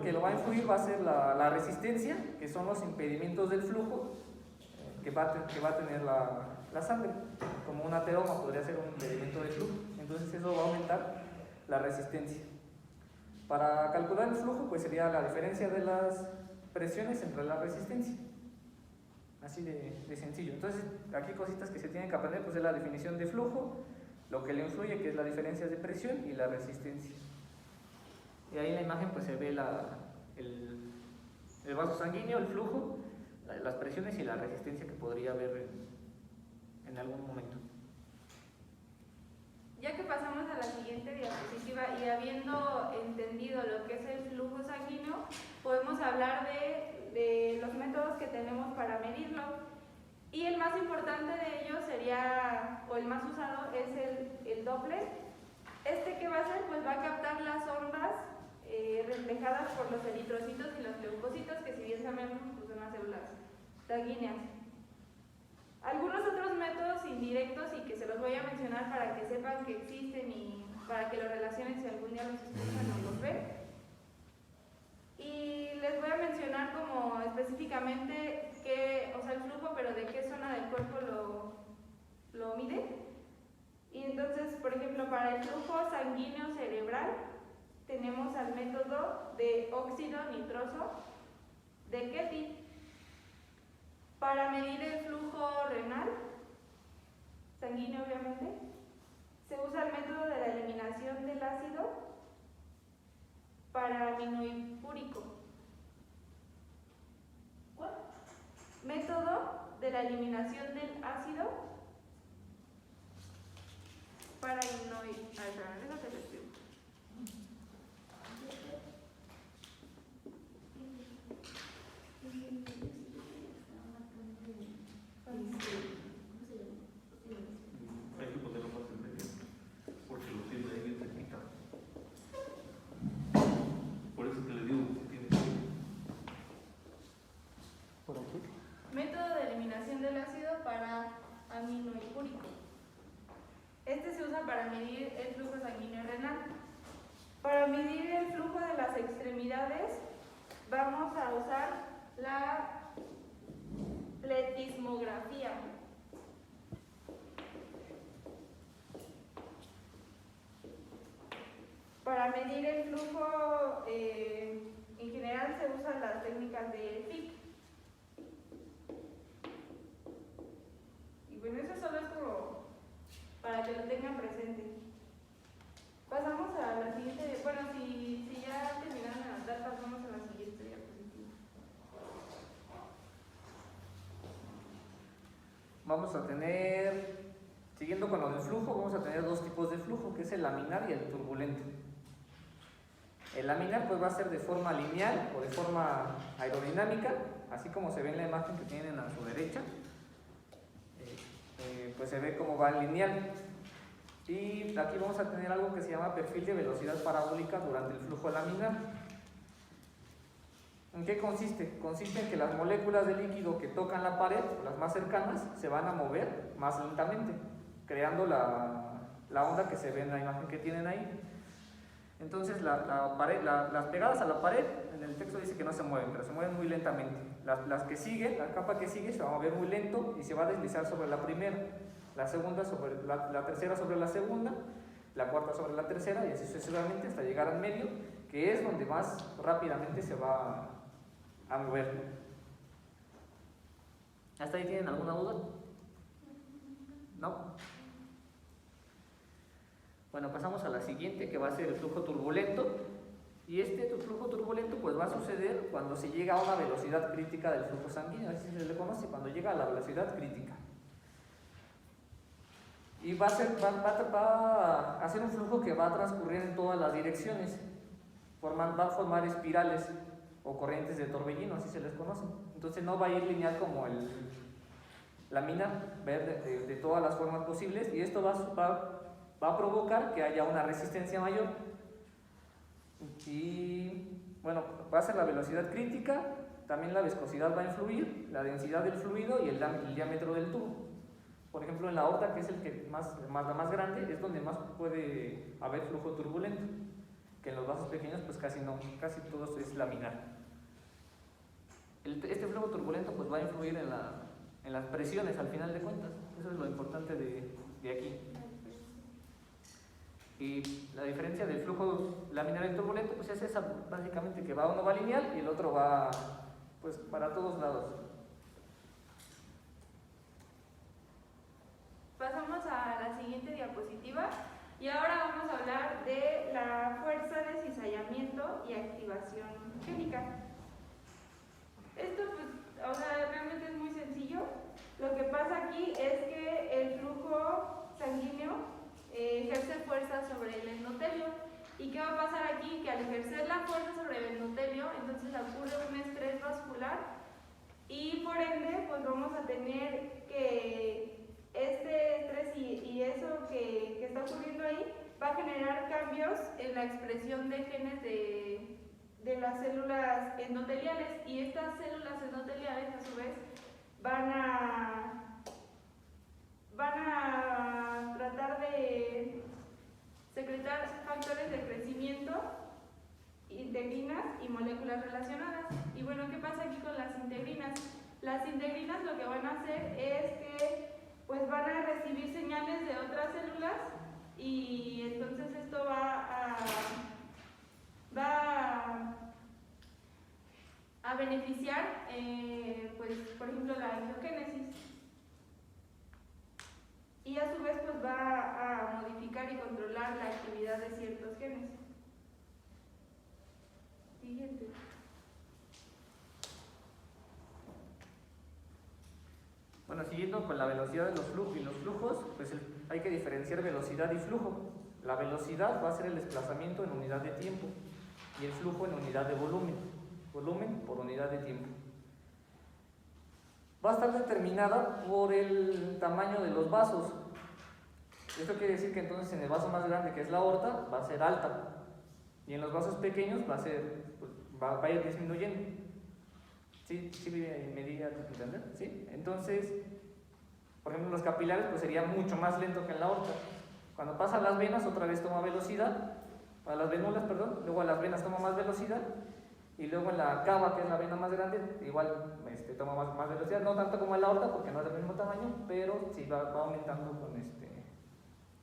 Speaker 6: que lo va a influir va a ser la resistencia, que son los impedimentos del flujo que va a tener la sangre. Como un ateroma podría ser un impedimento de flujo, entonces eso va a aumentar la resistencia. Para calcular el flujo, pues sería la diferencia de las presiones entre la resistencia. Así de sencillo. Entonces, aquí cositas que se tienen que aprender, pues es la definición de flujo, lo que le influye, que es la diferencia de presión y la resistencia. Y ahí en la imagen pues se ve el vaso sanguíneo, el flujo, las presiones y la resistencia que podría haber en algún momento.
Speaker 3: Ya que pasamos a la siguiente diapositiva y habiendo entendido lo que es el flujo sanguíneo, podemos hablar de los métodos que tenemos para medirlo. Y el más importante de ellos sería, o el más usado, es el Doppler. ¿Qué va a hacer? Pues va a captar las ondas reflejadas por los eritrocitos y los leucocitos, que si bien sabemos, pues son las células sanguíneas. Algunos otros métodos indirectos y que se los voy a mencionar para que sepan que existen y para que lo relacionen si algún día los escuchan o los ven. Y les voy a mencionar como específicamente el flujo, pero de qué zona del cuerpo lo mide. Y entonces, por ejemplo, para el flujo sanguíneo cerebral tenemos al método de óxido nitroso de Ketty. Para medir el flujo renal, sanguíneo obviamente, se usa el método de la eliminación del ácido para aminohipúrico. ¿Cuál? Método de la eliminación del ácido para aminohipúrico. A ver, déjate lo escribo.
Speaker 2: Hay que ponerlo más en medio, porque lo tiene ahí bien cerquita. Por eso que le digo que tiene que...
Speaker 6: ¿Por aquí?
Speaker 3: Método de eliminación del ácido para aminohipúrico. Se usa para medir el flujo sanguíneo renal. Para medir el flujo de las extremidades vamos a usar la pletismografía. Para medir el flujo en general se usan las técnicas de FIC. Y bueno, eso solo es como para que lo tengan presente. Pasamos a la siguiente, bueno, si ya terminaron de anotar, pasamos a la siguiente diapositiva.
Speaker 6: Vamos a tener, siguiendo con lo del flujo, vamos a tener dos tipos de flujo, que es el laminar y el turbulento. El laminar pues va a ser de forma lineal o de forma aerodinámica, así como se ve en la imagen que tienen a su derecha. Pues se ve cómo va en lineal. Y aquí vamos a tener algo que se llama perfil de velocidad parabólica durante el flujo laminar. ¿En qué consiste? Consiste en que las moléculas de líquido que tocan la pared, las más cercanas, se van a mover más lentamente, creando la onda que se ve en la imagen que tienen ahí. Entonces las pegadas a la pared, en el texto dice que no se mueven, pero se mueven muy lentamente. Las que siguen, la capa que sigue se va a mover muy lento y se va a deslizar sobre la primera, la segunda sobre la tercera sobre la segunda, la cuarta sobre la tercera y así sucesivamente hasta llegar al medio, que es donde más rápidamente se va a mover. ¿Hasta ahí tienen alguna duda? ¿No? Bueno, pasamos a la siguiente, que va a ser el flujo turbulento. Y flujo turbulento pues va a suceder cuando se llega a una velocidad crítica del flujo sanguíneo, así se le conoce, cuando llega a la velocidad crítica. Y va a hacer un flujo que va a transcurrir en todas las direcciones, va a formar espirales o corrientes de torbellino, así se les conoce. Entonces no va a ir lineal como el laminar, va a ir de todas las formas posibles, y esto va a provocar que haya una resistencia mayor. Y bueno, va a ser la velocidad crítica, también la viscosidad va a influir, la densidad del fluido y el diámetro del tubo. Por ejemplo, en la aorta, que es el que la más grande, es donde más puede haber flujo turbulento, que en los vasos pequeños pues casi no, casi todo es laminar. Este flujo turbulento pues va a influir en las presiones al final de cuentas, eso es lo importante de aquí. Y la diferencia del flujo laminar y turbulento pues es esa, básicamente, que uno va lineal y el otro va pues para todos lados.
Speaker 3: Pasamos a la siguiente diapositiva y ahora vamos a hablar de la fuerza de cizallamiento y actividad activación génica. Esto pues, o sea, realmente es muy sencillo. Lo que pasa aquí es que el flujo sanguíneo ejerce fuerza sobre el endotelio. ¿Y qué va a pasar aquí? Que al ejercer la fuerza sobre el endotelio, entonces ocurre un estrés vascular y por ende pues vamos a tener que este estrés y eso que está ocurriendo ahí va a generar cambios en la expresión de genes de las células endoteliales, y estas células endoteliales a su vez van a tratar de secretar factores de crecimiento, integrinas y moléculas relacionadas. Y bueno, ¿qué pasa aquí con las integrinas? Las integrinas lo que van a hacer es que pues van a recibir señales de otras células, y entonces esto va a beneficiar pues por ejemplo la angiogénesis, y a su vez pues va a modificar y controlar la actividad de ciertos genes. Siguiente.
Speaker 6: Bueno, siguiendo con la velocidad de los flujos y los flujos, pues hay que diferenciar velocidad y flujo. La velocidad va a ser el desplazamiento en unidad de tiempo y el flujo en unidad de volumen. Volumen por unidad de tiempo. Va a estar determinada por el tamaño de los vasos. Esto quiere decir que entonces en el vaso más grande, que es la aorta, va a ser alta, y en los vasos pequeños va a ser, va a ir disminuyendo. ¿Sí me di a entender? ¿Sí? Entonces, por ejemplo, los capilares pues sería mucho más lento que en la aorta. Cuando pasa a las venas otra vez toma velocidad, a las venolas, perdón, luego a las venas toma más velocidad, y luego en la cava, que es la vena más grande, igual toma más velocidad, no tanto como en la aorta porque no es del mismo tamaño, pero sí va aumentando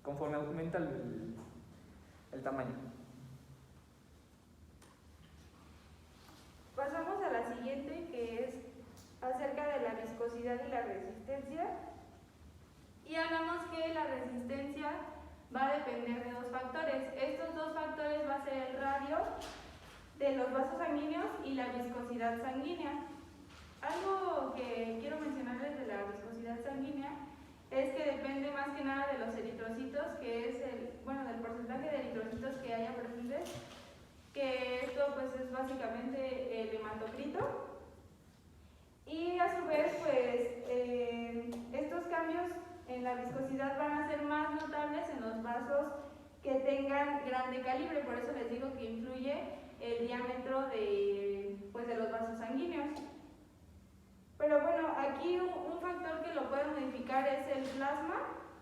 Speaker 6: conforme aumenta el tamaño.
Speaker 3: Pasamos a la siguiente, que es acerca de la viscosidad y la resistencia. Y hablamos que la resistencia va a depender de dos factores. Estos dos factores va a ser el radio de los vasos sanguíneos y la viscosidad sanguínea. Algo que quiero mencionarles de la viscosidad sanguínea es que depende más que nada de los eritrocitos, que es del porcentaje de eritrocitos que haya presentes, que esto pues es básicamente el hematocrito, y a su vez pues estos cambios en la viscosidad van a ser más notables en los vasos que tengan grande calibre. Por eso les digo que influye el diámetro de los vasos sanguíneos. Pero bueno, aquí un factor que lo puede modificar es el plasma,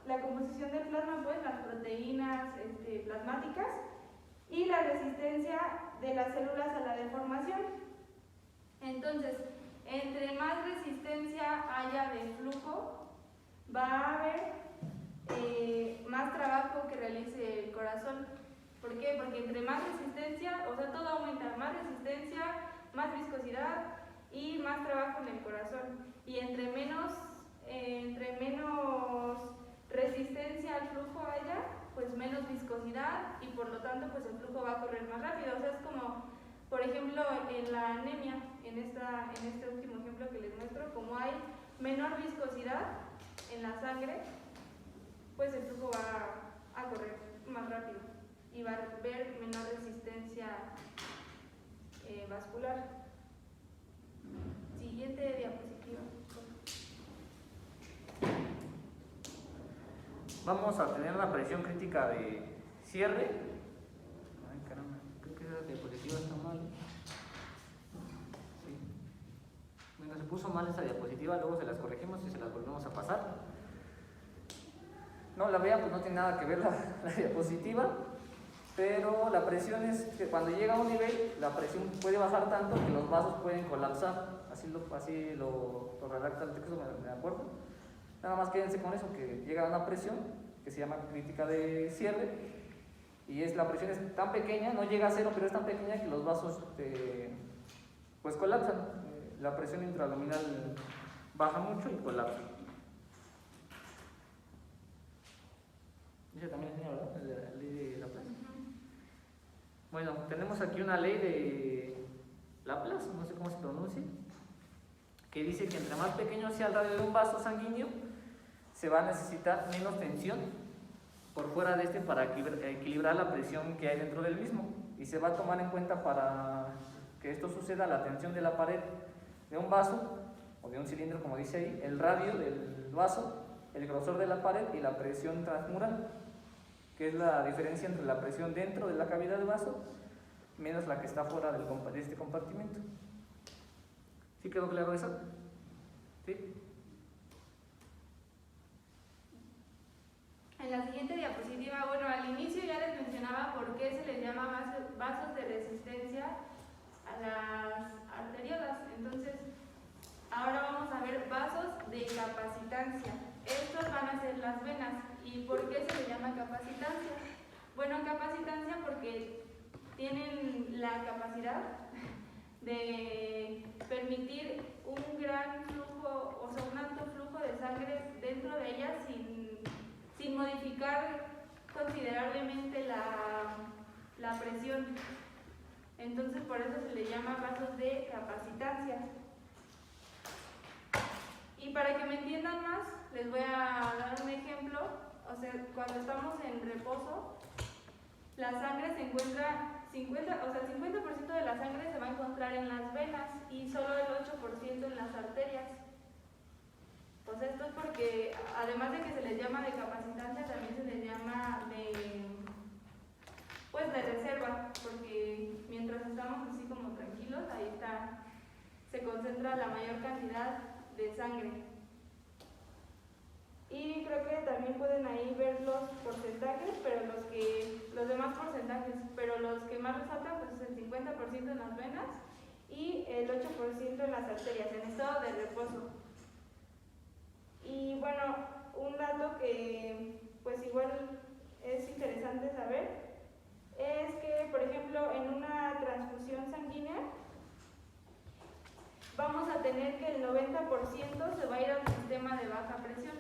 Speaker 3: la composición del plasma, pues las proteínas plasmáticas, y la resistencia de las células a la deformación. Entonces, entre más resistencia haya de flujo, va a haber más trabajo que realice el corazón. ¿Por qué? Porque entre más resistencia, o sea, todo aumenta, más resistencia, más viscosidad y más trabajo en el corazón. Y entre menos resistencia al flujo haya, pues menos viscosidad, y por lo tanto pues el flujo va a correr más rápido. O sea, es como, por ejemplo, en la anemia, en este último ejemplo que les muestro, como hay menor viscosidad en la sangre, pues el flujo va a correr más rápido y va a haber menor resistencia vascular. Siguiente diapositiva.
Speaker 6: Vamos a tener una presión crítica de cierre. Ay, caramba, creo que esa diapositiva está mal. Sí. Bueno, se puso mal esa diapositiva, luego se las corregimos y se las volvemos a pasar. No la vean, pues no tiene nada que ver la diapositiva, pero la presión es que cuando llega a un nivel, la presión puede bajar tanto que los vasos pueden colapsar. Así lo redacta el texto, ¿me acuerdo? Nada más quédense con eso, que llega a una presión que se llama crítica de cierre, y la presión es tan pequeña, no llega a cero, pero es tan pequeña que los vasos pues colapsan. La presión intraabdominal baja mucho y colapsa. Ese también es mío, ¿verdad? La ley de Laplace. Bueno, tenemos aquí una ley de Laplace, no sé cómo se pronuncia, que dice que entre más pequeño sea el radio de un vaso sanguíneo, se va a necesitar menos tensión por fuera de este para equilibrar la presión que hay dentro del mismo. Y se va a tomar en cuenta para que esto suceda la tensión de la pared de un vaso o de un cilindro, como dice ahí, el radio del vaso, el grosor de la pared y la presión transmural, que es la diferencia entre la presión dentro de la cavidad del vaso menos la que está fuera de este compartimento. ¿Sí quedó claro eso? ¿Sí?
Speaker 3: En la siguiente diapositiva, bueno, al inicio ya les mencionaba por qué se les llama vasos de resistencia a las arteriolas. Entonces, ahora vamos a ver vasos de capacitancia. Estos van a ser las venas. ¿Y por qué se les llama capacitancia? Bueno, capacitancia porque tienen la capacidad de permitir un gran flujo, o sea, un alto flujo de sangre dentro de ellas sin modificar considerablemente la presión. Entonces, por eso se le llama vasos de capacitancia. Y para que me entiendan más, les voy a dar un ejemplo. O sea, cuando estamos en reposo, la sangre se encuentra, el 50% de la sangre se va a encontrar en las venas y solo el 8% en las arterias. Pues esto es porque, además de que se les llama de capacitancia, también se les llama de reserva, porque mientras estamos así como tranquilos, ahí se concentra la mayor cantidad de sangre. Y creo que también pueden ahí ver los porcentajes, pero los demás porcentajes, pero los que más resaltan pues es el 50% en las venas y el 8% en las arterias, en estado de reposo. Y bueno, un dato que pues igual es interesante saber es que, por ejemplo, en una transfusión sanguínea vamos a tener que el 90% se va a ir al sistema de baja presión.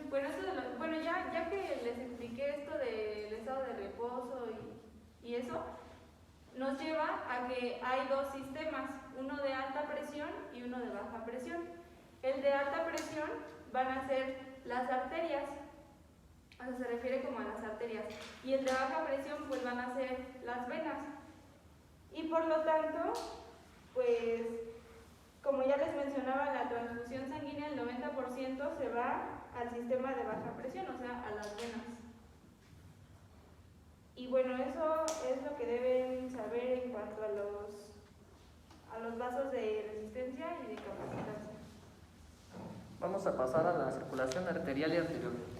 Speaker 3: Bueno, ya que les expliqué esto del estado de reposo y eso, nos lleva a que hay dos sistemas, uno de alta presión y uno de baja presión. El de alta presión van a ser las arterias, o sea, se refiere como a las arterias, y el de baja presión pues van a ser las venas. Y por lo tanto, pues como ya les mencionaba, la transfusión sanguínea, el 90% se va al sistema de baja presión, o sea, a las venas. Y bueno, eso es lo que deben saber en cuanto a los vasos de resistencia y de capacitancia.
Speaker 6: Vamos a pasar a la circulación arterial y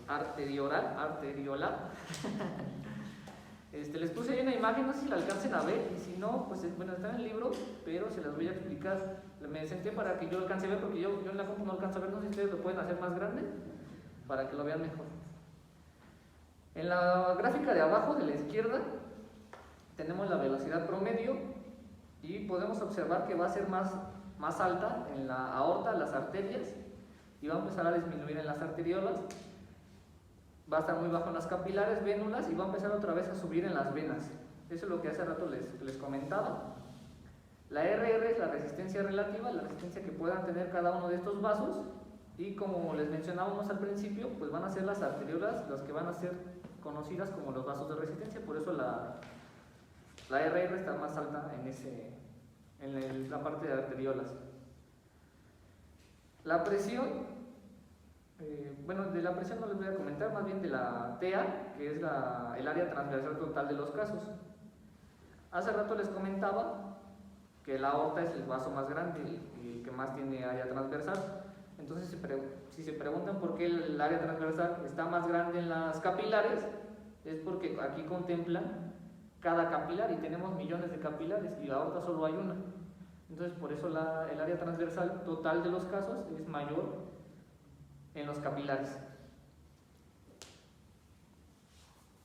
Speaker 6: arteriolar. Les puse ahí una imagen, no sé si la alcancen a ver, y si no, pues bueno, está en el libro, pero se las voy a explicar. Me senté para que yo alcance a ver, porque yo en la compu no alcanzo a ver, no sé si ustedes lo pueden hacer más grande, para que lo vean mejor. En la gráfica de abajo, de la izquierda, tenemos la velocidad promedio, y podemos observar que va a ser más alta en la aorta, las arterias, y va a empezar a disminuir en las arteriolas. Va a estar muy bajo en las capilares, vénulas, y va a empezar otra vez a subir en las venas. Eso es lo que hace rato les comentaba. La RR es la resistencia relativa, la resistencia que puedan tener cada uno de estos vasos, y como les mencionábamos al principio, pues van a ser las arteriolas las que van a ser conocidas como los vasos de resistencia. Por eso la RR está más alta en la parte de arteriolas. La presión, de la presión no les voy a comentar, más bien de la TA, que es el área transversal total de los casos. Hace rato les comentaba que la aorta es el vaso más grande y que más tiene área transversal. Entonces, si se preguntan por qué el área transversal está más grande en las capilares, es porque aquí contemplan cada capilar y tenemos millones de capilares y la aorta solo hay una. Entonces, por eso el área transversal total de los casos es mayor en los capilares.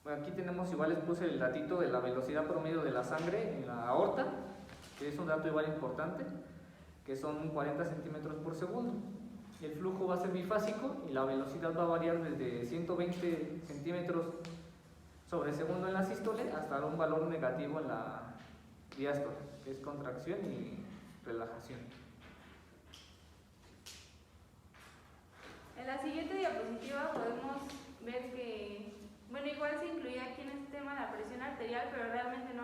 Speaker 6: Bueno, aquí tenemos, igual les puse el datito de la velocidad promedio de la sangre en la aorta, que es un dato igual importante, que son 40 centímetros por segundo. El flujo va a ser bifásico y la velocidad va a variar desde 120 centímetros sobre segundo en la sístole hasta un valor negativo diástole, que es contracción y relajación.
Speaker 3: En la siguiente diapositiva podemos ver que, bueno, igual se incluía aquí en este tema la presión arterial, pero realmente no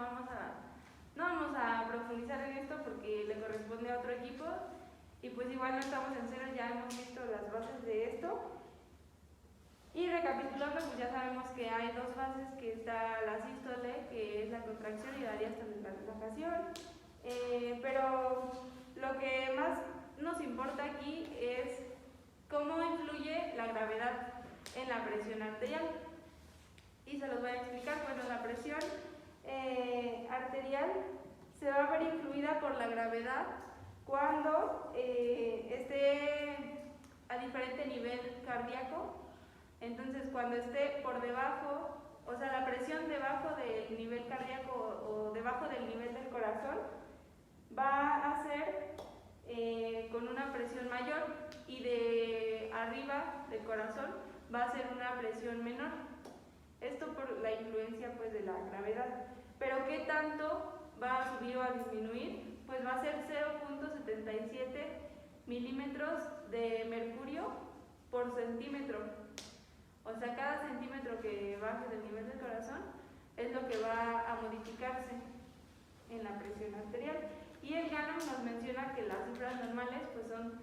Speaker 3: vamos a profundizar en esto porque le corresponde a otro equipo y pues igual no estamos en cero, ya hemos visto las bases de esto. Y recapitulando, pues ya sabemos que hay dos fases, que está la sístole, que es la contracción, y la diástole, la relajación. Pero lo que más nos importa aquí es cómo influye la gravedad en la presión arterial. Y se los voy a explicar. Bueno, la presión arterial se va a ver influida por la gravedad cuando esté a diferente nivel cardíaco. Entonces, cuando esté por debajo, o sea, la presión debajo del nivel cardíaco o debajo del nivel del corazón, va a ser con una presión mayor, y de arriba del corazón va a ser una presión menor. Esto por la influencia pues de la gravedad. Pero ¿qué tanto va a subir o a disminuir? Pues va a ser 0.77 milímetros de mercurio por centímetro. O sea, cada centímetro que baje del nivel del corazón es lo que va a modificarse en la presión arterial. Y el Gannon nos menciona que las cifras normales pues son,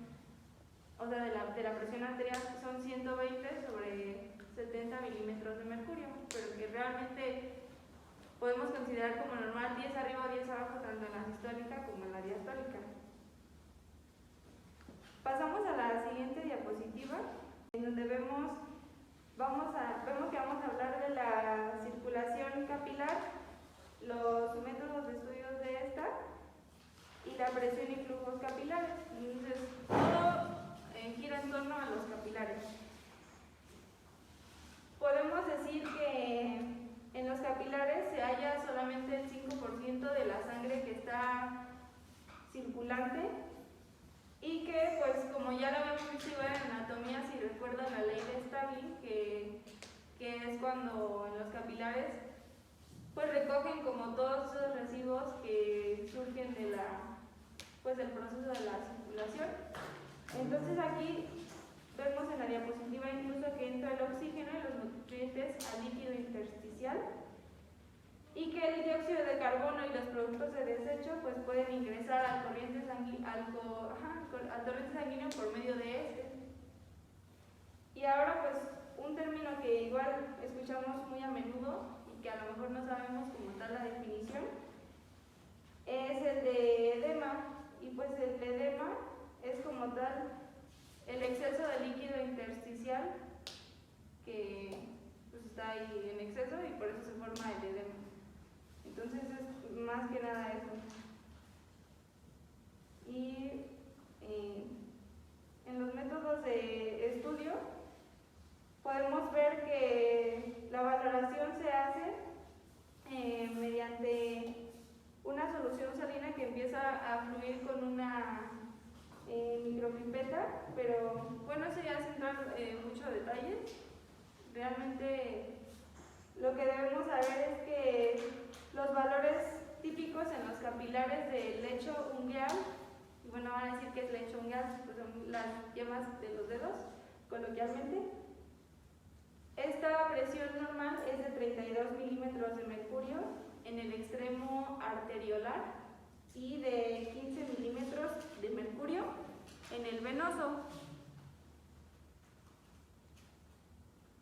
Speaker 3: o sea, de la presión arterial son 120 sobre 70 milímetros de mercurio, pero que realmente podemos considerar como normal 10 arriba o 10 abajo, tanto en la sistólica como en la diastólica. Pasamos a la siguiente diapositiva, en donde vemos que vamos a hablar de la circulación capilar, los métodos de estudios de esta y la presión y flujos capilares. Entonces, todo gira en torno a los capilares. Podemos decir que en los capilares se halla solamente el 5% de la sangre que está circulante, y que, pues, como ya lo habíamos visto igual en anatomía, si recuerdan la ley de Stabile, que es cuando en los capilares pues recogen como todos esos residuos que surgen de del proceso de la circulación. Entonces aquí vemos en la diapositiva incluso que entra el oxígeno y los nutrientes al líquido intersticial, y que el dióxido de carbono y los productos de desecho pues pueden ingresar al torrente sanguíneo por medio de este. Y ahora pues un término que igual escuchamos muy a menudo y que a lo mejor no sabemos como tal la definición, es el de edema. Y pues el edema es como tal el exceso de líquido intersticial que pues está ahí en exceso, y por eso se forma el edema. Entonces es más que nada eso. Y en los métodos de estudio podemos ver que la valoración se hace mediante una solución salina que empieza a fluir con una micropipeta, pero bueno, eso ya es entrar mucho detalle. Realmente lo que debemos saber es que los valores típicos en los capilares del lecho ungueal, y bueno, van a decir que es lecho ungueal, pues son las yemas de los dedos, coloquialmente. Esta presión normal es de 32 milímetros de mercurio en el extremo arteriolar y de 15 milímetros de mercurio en el venoso.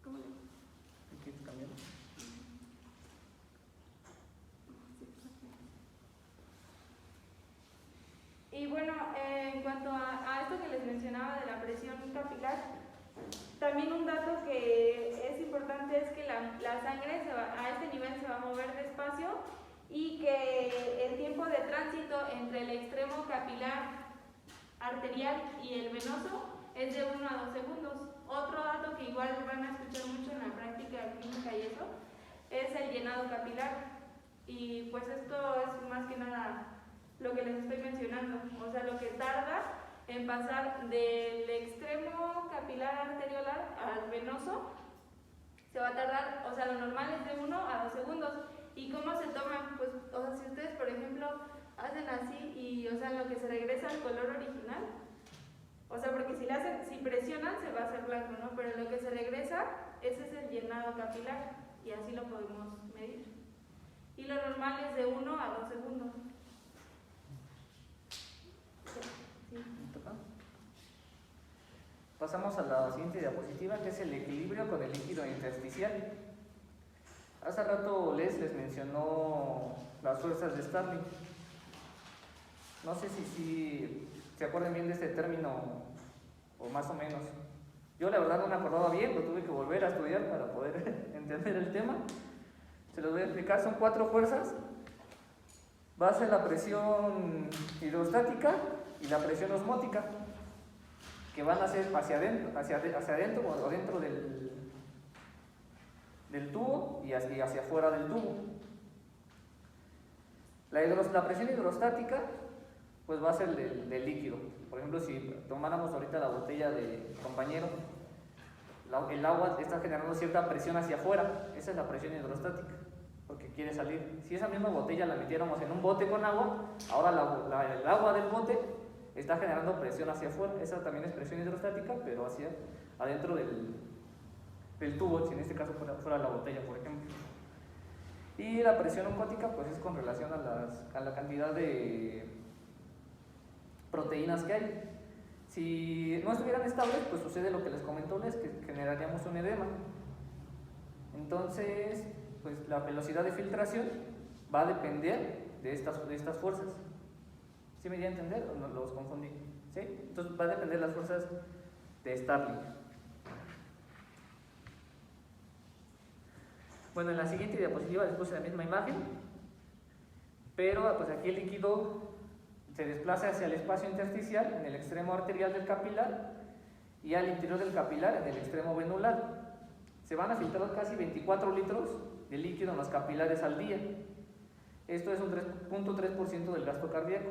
Speaker 3: ¿Cómo le? Y bueno, en cuanto a esto que les mencionaba de la presión capilar, también un dato que es importante es que la sangre a este nivel se va a mover despacio, y que el tiempo de tránsito entre el extremo capilar arterial y el venoso es de 1 a 2 segundos. Otro dato que igual van a escuchar mucho en la práctica clínica y eso es el llenado capilar, y pues esto es más que nada lo que les estoy mencionando, o sea, lo que tarda en pasar del extremo capilar arteriolar al venoso se va a tardar, o sea, lo normal es de 1 a 2 segundos. ¿Y cómo se toman? Pues, o sea, si ustedes, por ejemplo, hacen así y, o sea, en lo que se regresa al color original, o sea, porque si presionan se va a hacer blanco, ¿no? Pero en lo que se regresa, ese es el llenado capilar y así lo podemos medir. Y lo normal es de 1 a 2 segundos. Sí.
Speaker 6: Pasamos a la siguiente diapositiva, que es el equilibrio con el líquido intersticial. Hace rato les mencionó las fuerzas de Starling. No sé si se acuerdan bien de este término, o más o menos. Yo la verdad no me acordaba bien, lo tuve que volver a estudiar para poder entender el tema. Se los voy a explicar, son 4 fuerzas. Va a ser la presión hidrostática y la presión osmótica, que van a ser hacia adentro o dentro del tubo y hacia afuera del tubo. La presión hidrostática pues va a ser del líquido. Por ejemplo, si tomáramos ahorita la botella de compañero, el agua está generando cierta presión hacia afuera, esa es la presión hidrostática, porque quiere salir. Si esa misma botella la metiéramos en un bote con agua, ahora el agua del bote está generando presión hacia afuera, esa también es presión hidrostática, pero hacia adentro del tubo, si en este caso fuera la botella, por ejemplo. Y la presión osmótica pues es con relación a la cantidad de proteínas que hay. Si no estuvieran estables, pues sucede lo que les comentó Les, que generaríamos un edema. Entonces, pues la velocidad de filtración va a depender de estas fuerzas. ¿Sí me di a entender o no los confundí? ¿Sí? Entonces va a depender de las fuerzas de Starling. Bueno, en la siguiente diapositiva les puse la misma imagen, pero pues aquí el líquido se desplaza hacia el espacio intersticial en el extremo arterial del capilar y al interior del capilar en el extremo venular. Se van a filtrar casi 24 litros de líquido en los capilares al día. Esto es un 3.3% del gasto cardíaco.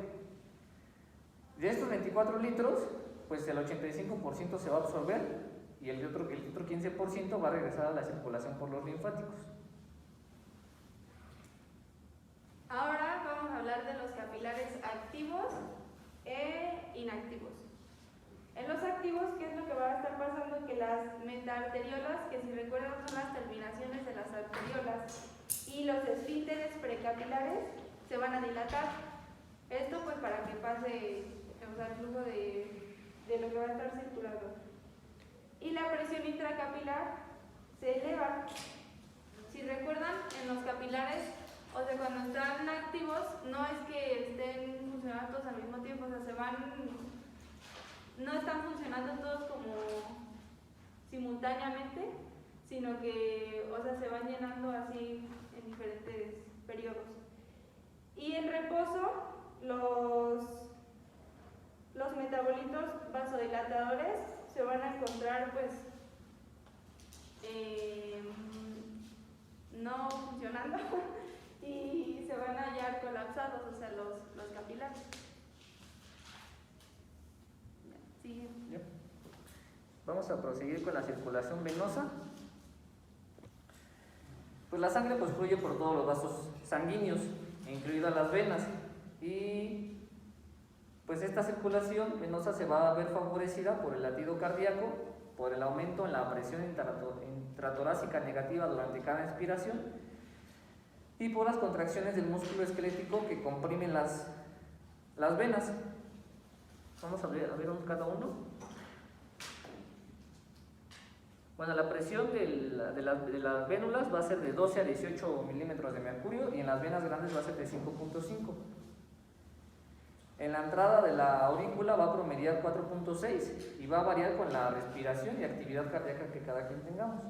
Speaker 6: De estos 24 litros, pues el 85% se va a absorber y el otro 15% va a regresar a la circulación por los linfáticos.
Speaker 3: Ahora vamos a hablar de los capilares activos e inactivos. En los activos, ¿qué es lo que va a estar pasando? Que las metaarteriolas, que si recuerdan son las terminaciones de las arteriolas, y los esfínteres precapilares se van a dilatar. Esto pues para que pase, o sea, el flujo de lo que va a estar circulando. Y la presión intracapilar se eleva. Si recuerdan, en los capilares, o sea, cuando están activos, no es que estén funcionando todos al mismo tiempo, o sea, no están funcionando todos como simultáneamente, sino que, o sea, se van llenando así en diferentes periodos. Y en reposo, los metabolitos vasodilatadores se van a encontrar, pues, no funcionando y se van a hallar colapsados, o sea, los capilares. Sí.
Speaker 6: Vamos a proseguir con la circulación venosa. Pues la sangre pues fluye por todos los vasos sanguíneos, incluidas las venas, y pues esta circulación venosa se va a ver favorecida por el latido cardíaco, por el aumento en la presión intratorácica negativa durante cada inspiración y por las contracciones del músculo esquelético que comprimen las venas. Vamos a ver cada uno. Bueno, la presión de las vénulas va a ser de 12 a 18 milímetros de mercurio y en las venas grandes va a ser de 5.5. En la entrada de la aurícula va a promediar 4.6 y va a variar con la respiración y actividad cardíaca que cada quien tengamos.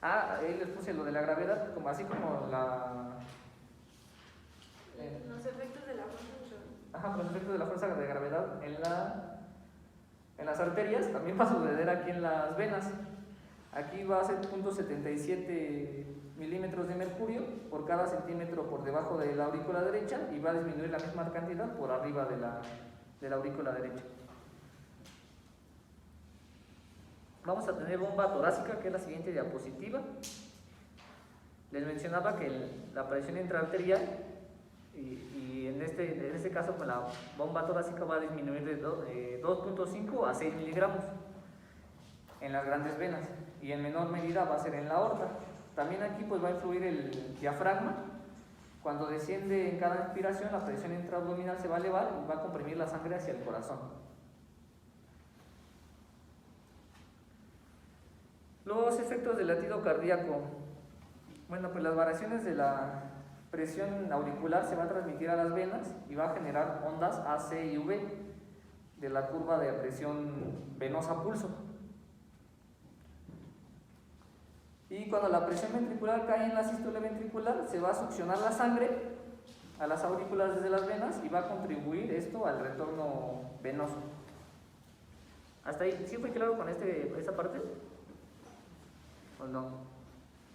Speaker 6: Ahí les puse lo de la gravedad, así como
Speaker 3: los efectos de la fuerza.
Speaker 6: Los efectos de la fuerza de gravedad en las arterias también va a suceder aquí en las venas. Aquí va a ser 0.77 milímetros de mercurio por cada centímetro por debajo de la aurícula derecha y va a disminuir la misma cantidad por arriba de la aurícula derecha. Vamos a tener bomba torácica, que es la siguiente diapositiva. Les mencionaba que la presión intraarterial y y en este caso pues la bomba torácica va a disminuir de 2.5 a 6 miligramos en las grandes venas, y en menor medida va a ser en la aorta. También aquí pues va a influir el diafragma. Cuando desciende en cada inspiración, la presión intraabdominal se va a elevar y va a comprimir la sangre hacia el corazón. Los efectos del latido cardíaco. Bueno, pues las variaciones de la presión auricular se van a transmitir a las venas y va a generar ondas A, C y V de la curva de presión venosa pulso. Y cuando la presión ventricular cae en la sístole ventricular, se va a succionar la sangre a las aurículas desde las venas y va a contribuir esto al retorno venoso. ¿Hasta ahí? ¿Sí fue claro con esta parte? ¿O no?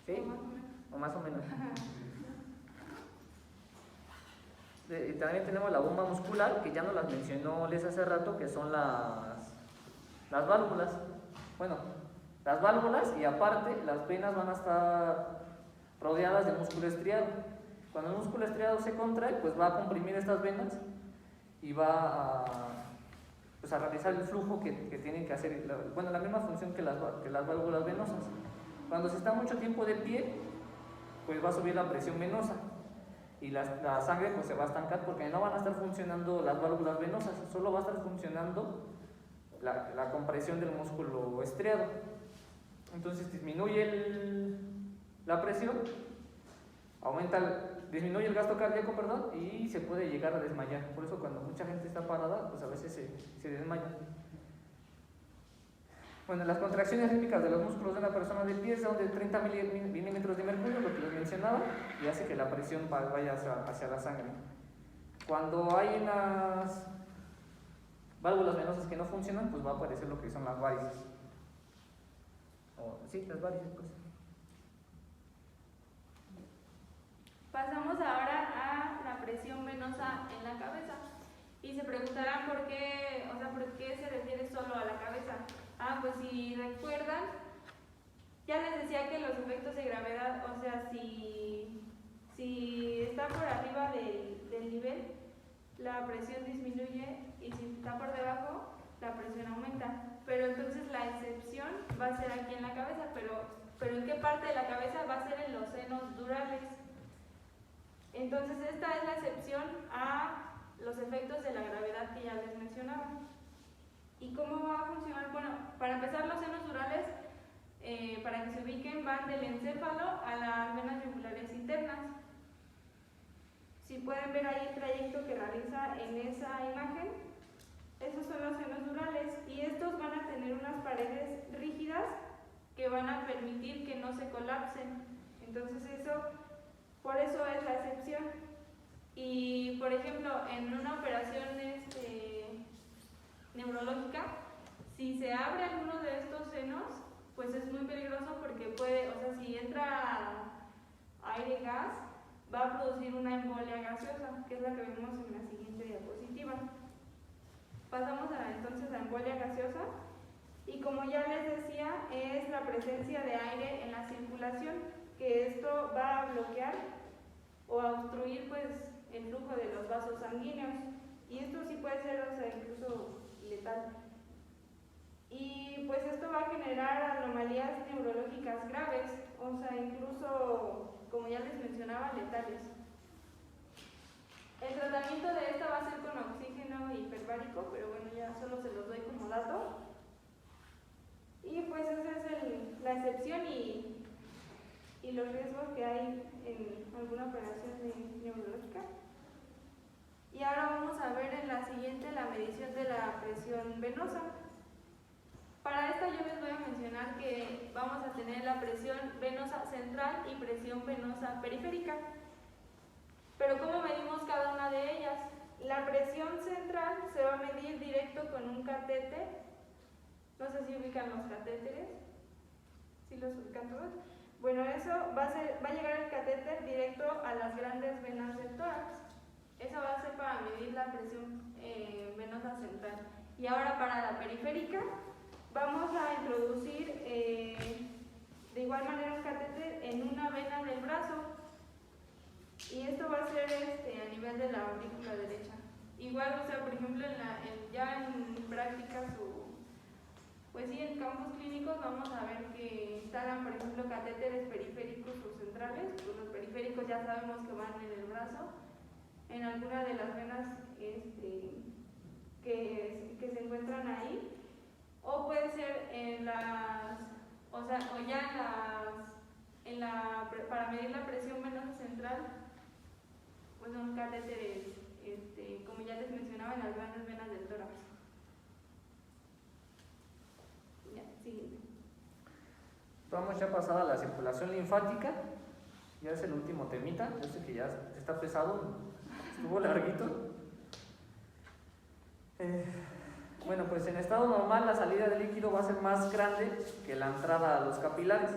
Speaker 6: ¿Sí? ¿O más o menos? Y también tenemos la bomba muscular, que ya nos las mencionó Les hace rato, que son las válvulas. Bueno, las válvulas, y aparte las venas van a estar rodeadas de músculo estriado. Cuando el músculo estriado se contrae, pues va a comprimir estas venas y va a realizar el flujo que tienen que hacer, la misma función que las válvulas venosas. Cuando se está mucho tiempo de pie, pues va a subir la presión venosa y la sangre pues se va a estancar, porque no van a estar funcionando las válvulas venosas, solo va a estar funcionando la compresión del músculo estriado. Entonces disminuye la presión, disminuye el gasto cardíaco, y se puede llegar a desmayar. Por eso cuando mucha gente está parada, pues a veces se desmaya. Bueno, las contracciones rítmicas de los músculos de una persona de pie son de 30 milímetros de mercurio, lo que les mencionaba, y hace que la presión vaya hacia la sangre. Cuando hay unas válvulas venosas que no funcionan, pues va a aparecer lo que son las varices. Sí, las varices, pues.
Speaker 3: Pasamos ahora a la presión venosa en la cabeza. Y se preguntarán por qué se refiere solo a la cabeza. Pues si recuerdan, ya les decía que los efectos de gravedad, o sea, si está por arriba del nivel, la presión disminuye, y si está por debajo, la presión aumenta. Pero entonces la excepción va a ser aquí en la cabeza, pero ¿en qué parte de la cabeza? Va a ser en los senos durales. Entonces esta es la excepción a los efectos de la gravedad que ya les mencionaba. ¿Y cómo va a funcionar? Bueno, para empezar, los senos durales, para que se ubiquen, van del encéfalo a las venas yugulares internas. Si pueden ver ahí el trayecto que realiza en esa imagen, esos son los senos durales, y estos van a tener unas paredes rígidas que van a permitir que no se colapsen. Entonces por eso es la excepción. Y por ejemplo, en una operación neurológica, si se abre alguno de estos senos, pues es muy peligroso, porque si entra aire y gas, va a producir una embolia gaseosa, que es la que vemos en la siguiente diapositiva. Pasamos entonces a embolia gaseosa, y como ya les decía, es la presencia de aire en la circulación, que esto va a bloquear o a obstruir pues el flujo de los vasos sanguíneos, y esto sí puede ser incluso letal. Y pues esto va a generar anomalías neurológicas graves, incluso, como ya les mencionaba, letales. El tratamiento de esta va a ser con oxígeno hiperbárico, pero bueno, ya solo se los doy como dato. Y pues esa es la excepción y los riesgos que hay en alguna operación neurológica. Y ahora vamos a ver en la siguiente la medición de la presión venosa. Para esta yo les voy a mencionar que vamos a tener la presión venosa central y presión venosa periférica. Pero ¿cómo medimos cada una de ellas? La presión central se va a medir directo con un catéter. No sé si ubican los catéteres. ¿Sí los ubican todos? Bueno, eso va a llegar el catéter directo a las grandes venas del tórax. Eso va a ser para medir la presión venosa central. Y ahora para la periférica, vamos a introducir de igual manera un catéter en una vena del brazo. Y esto va a ser a nivel arterial de la aurícula derecha. Igual, o sea, por ejemplo, ya en práctica pues sí, en campos clínicos vamos a ver que instalan, por ejemplo, catéteres periféricos o centrales. Pues los periféricos ya sabemos que van en el brazo, en alguna de las venas que se encuentran ahí, o puede ser en las, o sea, o ya para medir la presión venosa central, pues son catéteres, como ya les mencionaba, en las grandes venas del tórax. Ya, siguiente.
Speaker 6: Vamos ya a pasar a la circulación linfática. Ya es el último temita. Yo sé que ya está pesado, estuvo larguito. Bueno, pues en estado normal la salida de líquido va a ser más grande que la entrada a los capilares,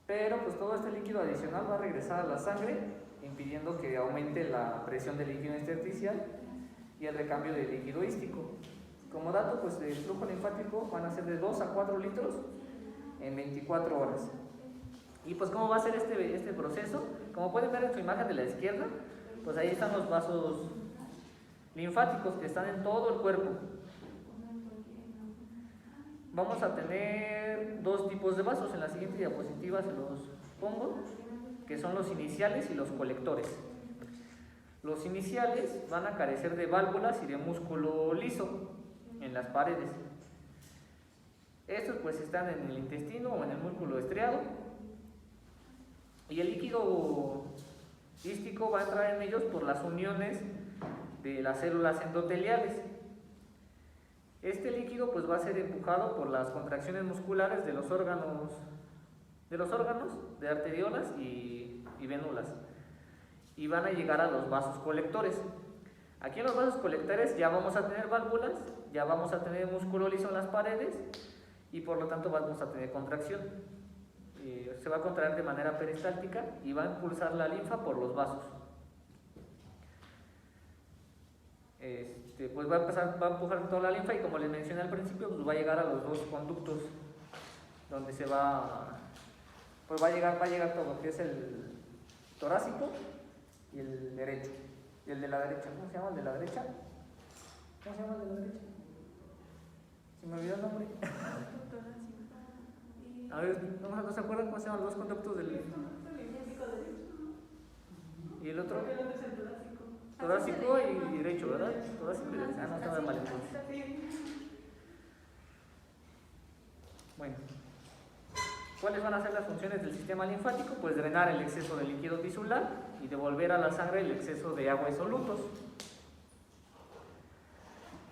Speaker 6: pero pues todo este líquido adicional va a regresar a la sangre, impidiendo que aumente la presión del líquido intersticial y el recambio de líquido ístico. Como dato, pues el flujo linfático van a ser de 2 a 4 litros en 24 horas. Y pues ¿cómo va a ser este proceso? Como pueden ver en su imagen de la izquierda, pues ahí están los vasos linfáticos que están en todo el cuerpo. Vamos a tener dos tipos de vasos. En la siguiente diapositiva se los pongo, que son los iniciales y los colectores. Los iniciales van a carecer de válvulas y de músculo liso en las paredes. Estos pues están en el intestino o en el músculo estriado, y el líquido ístico va a entrar en ellos por las uniones de las células endoteliales. Este líquido pues va a ser empujado por las contracciones musculares de los órganos de arteriolas y vénulas, y van a llegar a los vasos colectores. Aquí en los vasos colectores ya vamos a tener válvulas, ya vamos a tener músculo liso en las paredes, y por lo tanto vamos a tener contracción. Se va a contraer de manera peristáltica y va a impulsar la linfa por los vasos. Pues va a empujar toda la linfa, y como les mencioné al principio, pues va a llegar a los dos conductos donde pues va a llegar todo, que es el torácico y el derecho. Y el de la derecha, ¿cómo se llama el de la derecha? ¿Cómo se llama el de la derecha? Se me olvidó el nombre. A ver, ¿no se acuerdan cómo se llaman los dos conductos del...? ¿Y el otro? Torácico y derecho, ¿verdad? Torácico y derecho. No, estaba mal entonces. Bueno, ¿cuáles van a ser las funciones del sistema linfático? Pues drenar el exceso de líquido tisular y devolver a la sangre el exceso de agua y solutos.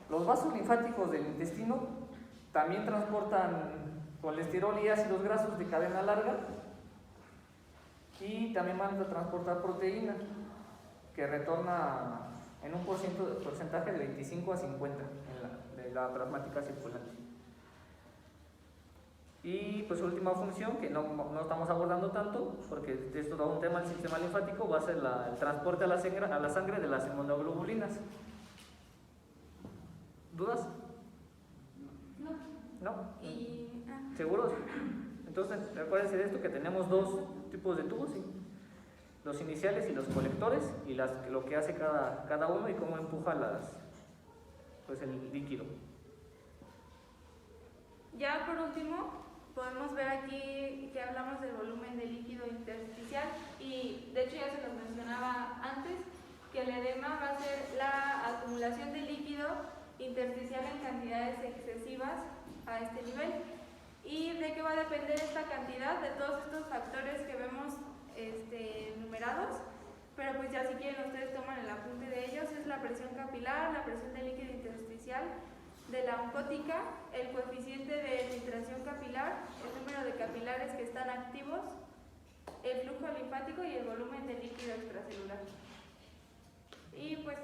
Speaker 6: Los vasos linfáticos del intestino también transportan colesterol y ácidos grasos de cadena larga, y también van a transportar proteína, que retorna en un porcentaje de 25 a 50 de la plasmática circulante. Y pues su última función, que no estamos abordando tanto, porque es todo un tema del sistema linfático, va a ser el transporte a la sangre de las inmunoglobulinas. ¿Dudas? ¿No? ¿Seguros? Entonces, acuérdense de esto, que tenemos dos tipos de tubos, ¿sí? Los iniciales y los colectores, y lo que hace cada uno y cómo empuja el líquido.
Speaker 3: Ya por último, podemos ver aquí que hablamos del volumen de líquido intersticial, y de hecho ya se los mencionaba antes, que el edema va a ser la acumulación de líquido intersticial en cantidades excesivas a este nivel. ¿Y de qué va a depender esta cantidad? De todos estos factores que vemos numerados, pero pues ya si quieren ustedes toman el apunte de ellos. Es la presión capilar, la presión de líquido intersticial, de la oncótica, el coeficiente de filtración capilar, el número de capilares que están activos, el flujo linfático y el volumen de líquido extracelular. Y pues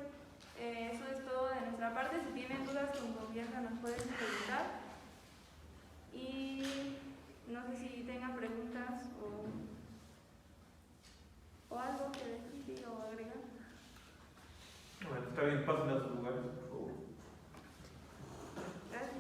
Speaker 3: eso es todo de nuestra parte. Si tienen dudas, con confianza nos pueden preguntar. Y no sé si tengan preguntas o algo que decir o agregar.
Speaker 2: Bueno, está bien, pasen a sus lugares, por favor.
Speaker 3: Gracias.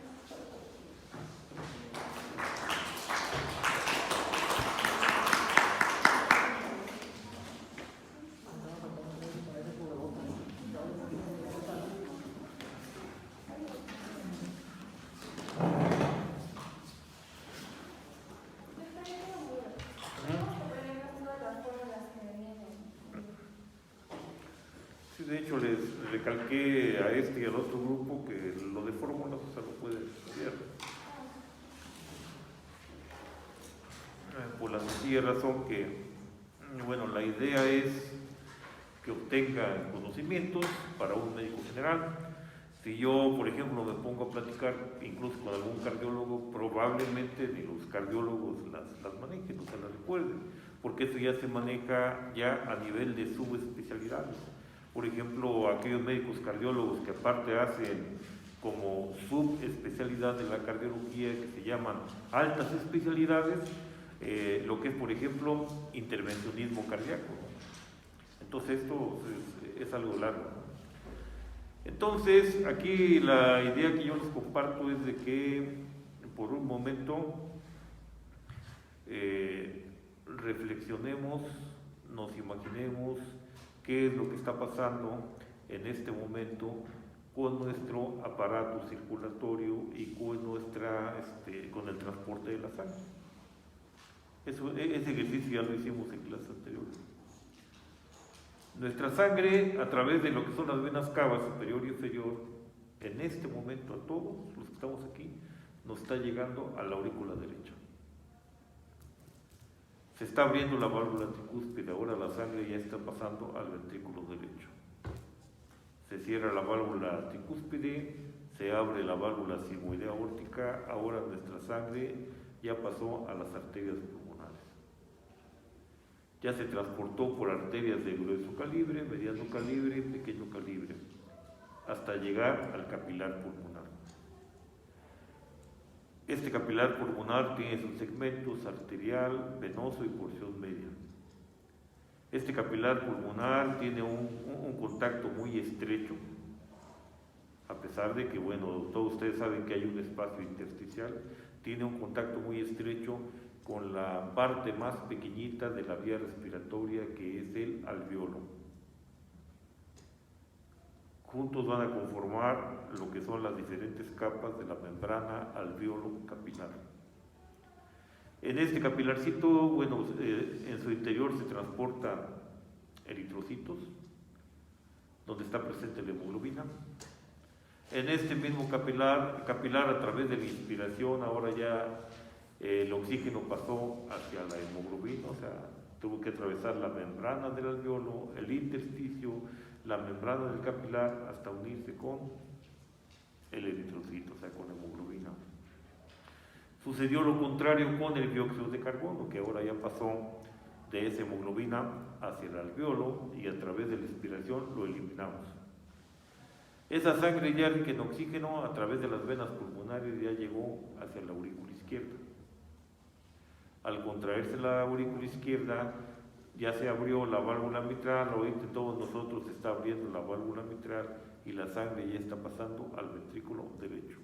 Speaker 2: Sí, de hecho les recalqué a este y al otro grupo que lo de fórmulas se lo pueden estudiar. Por la sencilla razón que, bueno, la idea es que obtengan conocimientos para un médico general. Si yo, por ejemplo, me pongo a platicar incluso con algún cardiólogo, probablemente ni los cardiólogos las manejen, o sea, las recuerden, porque eso ya se maneja ya a nivel de subespecialidades. Por ejemplo, aquellos médicos cardiólogos que aparte hacen como subespecialidad de la cardiología, que se llaman altas especialidades, lo que es, por ejemplo, intervencionismo cardíaco, ¿no? Entonces esto es algo largo, ¿no? Entonces, aquí la idea que yo les comparto es de que por un momento reflexionemos, nos imaginemos qué es lo que está pasando en este momento con nuestro aparato circulatorio y con con el transporte de la sangre. Ese ejercicio ya lo hicimos en clases anteriores. Nuestra sangre, a través de lo que son las venas cava superior y inferior, en este momento a todos los que estamos aquí, nos está llegando a la aurícula derecha. Se está abriendo la válvula tricúspide, ahora la sangre ya está pasando al ventrículo derecho. Se cierra la válvula tricúspide, se abre la válvula sigmoidea aórtica, ahora nuestra sangre ya pasó a las arterias pulmonares. Ya se transportó por arterias de grueso calibre, mediano calibre, pequeño calibre, hasta llegar al capilar pulmonar. Este capilar pulmonar tiene sus segmentos arterial, venoso y porción media. Este capilar pulmonar tiene un contacto muy estrecho, a pesar de que, bueno, todos ustedes saben que hay un espacio intersticial, tiene un contacto muy estrecho con la parte más pequeñita de la vía respiratoria, que es el alveolo. Juntos van a conformar lo que son las diferentes capas de la membrana alveolo capilar. En este capilarcito, bueno, en su interior se transportan eritrocitos, donde está presente la hemoglobina. En este mismo capilar a través de la inspiración, ahora ya el oxígeno pasó hacia la hemoglobina, o sea, tuvo que atravesar la membrana del alveolo, el intersticio, la membrana del capilar, hasta unirse con el eritrocito, o sea, con la hemoglobina. Sucedió lo contrario con el dióxido de carbono, que ahora ya pasó de esa hemoglobina hacia el alveolo y a través de la expiración lo eliminamos. Esa sangre ya rica en oxígeno a través de las venas pulmonares ya llegó hacia la aurícula izquierda. Al contraerse la aurícula izquierda, ya se abrió la válvula mitral, ahorita todos nosotros se está abriendo la válvula mitral y la sangre ya está pasando al ventrículo derecho.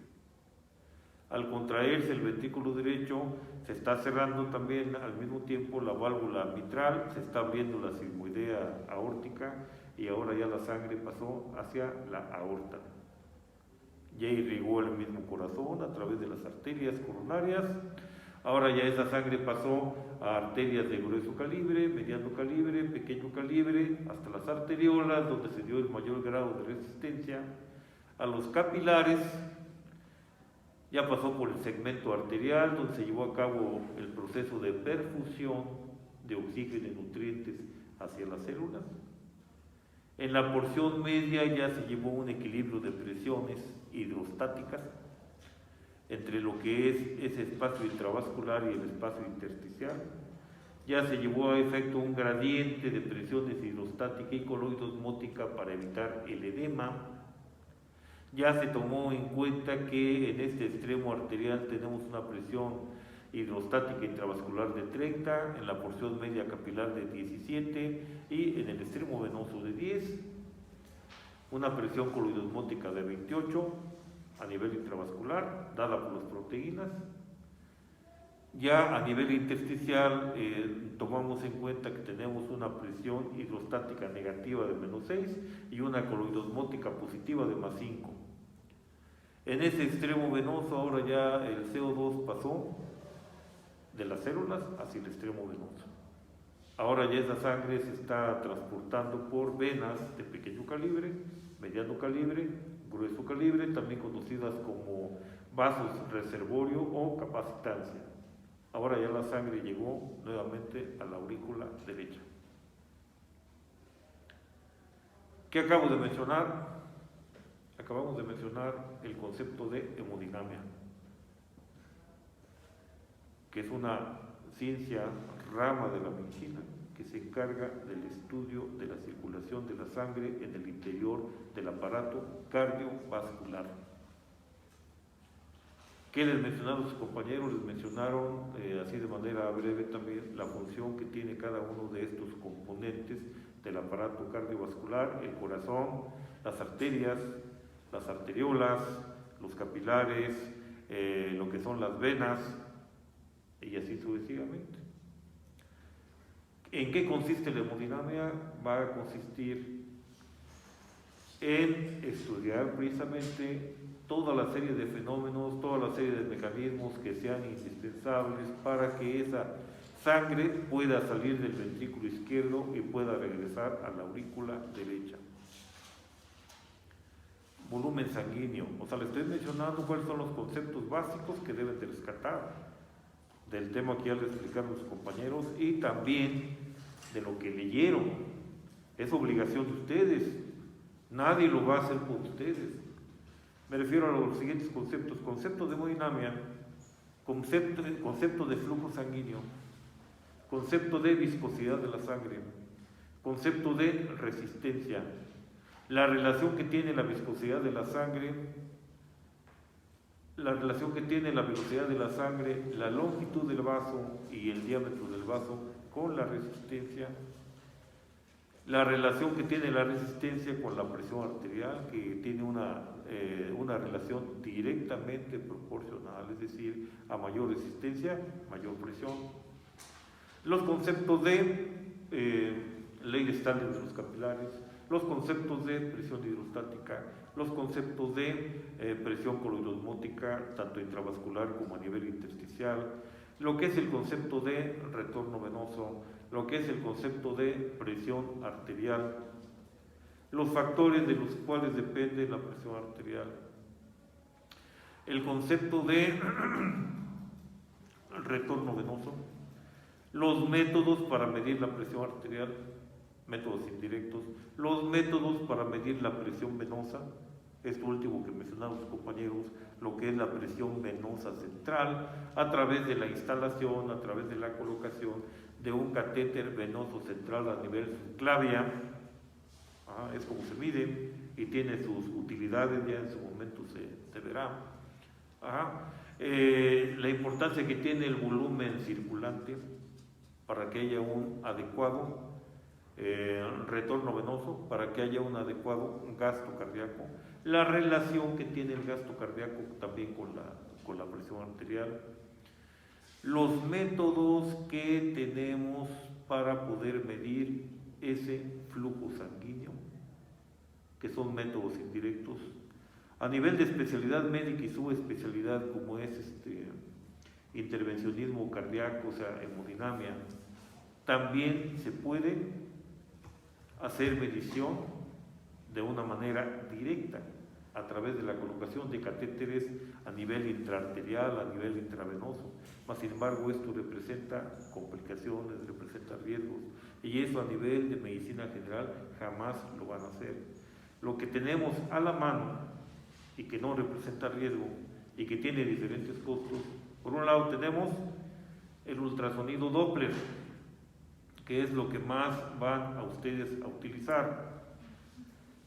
Speaker 2: Al contraerse el ventrículo derecho, se está cerrando también al mismo tiempo la válvula mitral, se está abriendo la sigmoidea aórtica y ahora ya la sangre pasó hacia la aorta. Ya irrigó el mismo corazón a través de las arterias coronarias. Ahora ya esa sangre pasó a arterias de grueso calibre, mediano calibre, pequeño calibre, hasta las arteriolas, donde se dio el mayor grado de resistencia, a los capilares, ya pasó por el segmento arterial, donde se llevó a cabo el proceso de perfusión de oxígeno y nutrientes hacia las células. En la porción media ya se llevó un equilibrio de presiones hidrostáticas entre lo que es ese espacio intravascular y el espacio intersticial. Ya se llevó a efecto un gradiente de presiones hidrostática y coloidosmótica para evitar el edema. Ya se tomó en cuenta que en este extremo arterial tenemos una presión hidrostática intravascular de 30, en la porción media capilar de 17 y en el extremo venoso de 10, una presión coloidosmótica de 28 a nivel intravascular, dada por las proteínas. Ya a nivel intersticial tomamos en cuenta que tenemos una presión hidrostática negativa de -6 y una coloidosmótica positiva de +5. En ese extremo venoso ahora ya el CO2 pasó de las células hacia el extremo venoso. Ahora ya esa sangre se está transportando por venas de pequeño calibre, mediano calibre, grueso calibre, también conocidas como vasos reservorio o capacitancia. Ahora ya la sangre llegó nuevamente a la aurícula derecha. ¿Qué acabo de mencionar? Acabamos de mencionar el concepto de hemodinamia, que es una ciencia, rama de la medicina, que se encarga del estudio de la circulación de la sangre en el interior del aparato cardiovascular. ¿Qué les mencionaron sus compañeros? Les mencionaron así de manera breve también la función que tiene cada uno de estos componentes del aparato cardiovascular: el corazón, las arterias, las arteriolas, los capilares, lo que son las venas, y así sucesivamente. ¿En qué consiste la hemodinamia? Va a consistir en estudiar precisamente toda la serie de fenómenos, toda la serie de mecanismos que sean indispensables para que esa sangre pueda salir del ventrículo izquierdo y pueda regresar a la aurícula derecha. Volumen sanguíneo, o sea, le estoy mencionando cuáles son los conceptos básicos que deben de rescatar del tema que ya les explicaron los compañeros y también de lo que leyeron. Es obligación de ustedes, nadie lo va a hacer por ustedes. Me refiero a los siguientes conceptos: concepto de hemodinamia, concepto de flujo sanguíneo, concepto de viscosidad de la sangre, concepto de resistencia, la relación que tiene la viscosidad de la sangre, la relación que tiene la velocidad de la sangre, la longitud del vaso y el diámetro del vaso con la resistencia, la relación que tiene la resistencia con la presión arterial, que tiene una relación directamente proporcional, es decir, a mayor resistencia, mayor presión. Los conceptos de ley de Stanley de los capilares, los conceptos de presión hidrostática, los conceptos de presión coloidosmótica, tanto intravascular como a nivel intersticial, lo que es el concepto de retorno venoso, lo que es el concepto de presión arterial, los factores de los cuales depende la presión arterial, el concepto de retorno venoso, los métodos para medir la presión arterial, métodos indirectos, los métodos para medir la presión venosa, esto último que mencionaron los compañeros, lo que es la presión venosa central, a través de la instalación, a través de la colocación de un catéter venoso central a nivel subclavia. Es como se mide y tiene sus utilidades, ya en su momento se verá. La importancia que tiene el volumen circulante para que haya un adecuado retorno venoso, para que haya un adecuado gasto cardíaco, la relación que tiene el gasto cardíaco también con la presión arterial, los métodos que tenemos para poder medir ese flujo sanguíneo, que son métodos indirectos. A nivel de especialidad médica y subespecialidad, como es intervencionismo cardíaco, o sea, hemodinamia, también se puede hacer medición de una manera directa a través de la colocación de catéteres a nivel intraarterial, a nivel intravenoso. Mas, sin embargo, esto representa complicaciones, representa riesgos, y eso a nivel de medicina general jamás lo van a hacer. Lo que tenemos a la mano y que no representa riesgo y que tiene diferentes costos, por un lado tenemos el ultrasonido Doppler, que es lo que más van a ustedes a utilizar.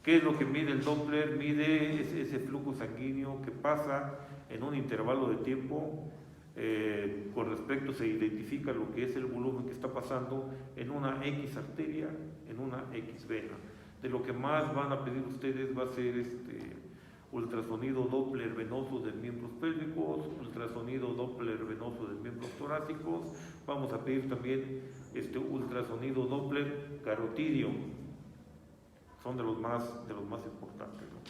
Speaker 2: ¿Qué es lo que mide el Doppler? Mide ese flujo sanguíneo que pasa en un intervalo de tiempo, con respecto se identifica lo que es el volumen que está pasando en una X arteria, en una X vena. De lo que más van a pedir ustedes va a ser ultrasonido Doppler venoso de miembros pélvicos, ultrasonido Doppler venoso de miembros torácicos. Vamos a pedir también ultrasonido Doppler carotidio. Son de los más importantes, ¿no?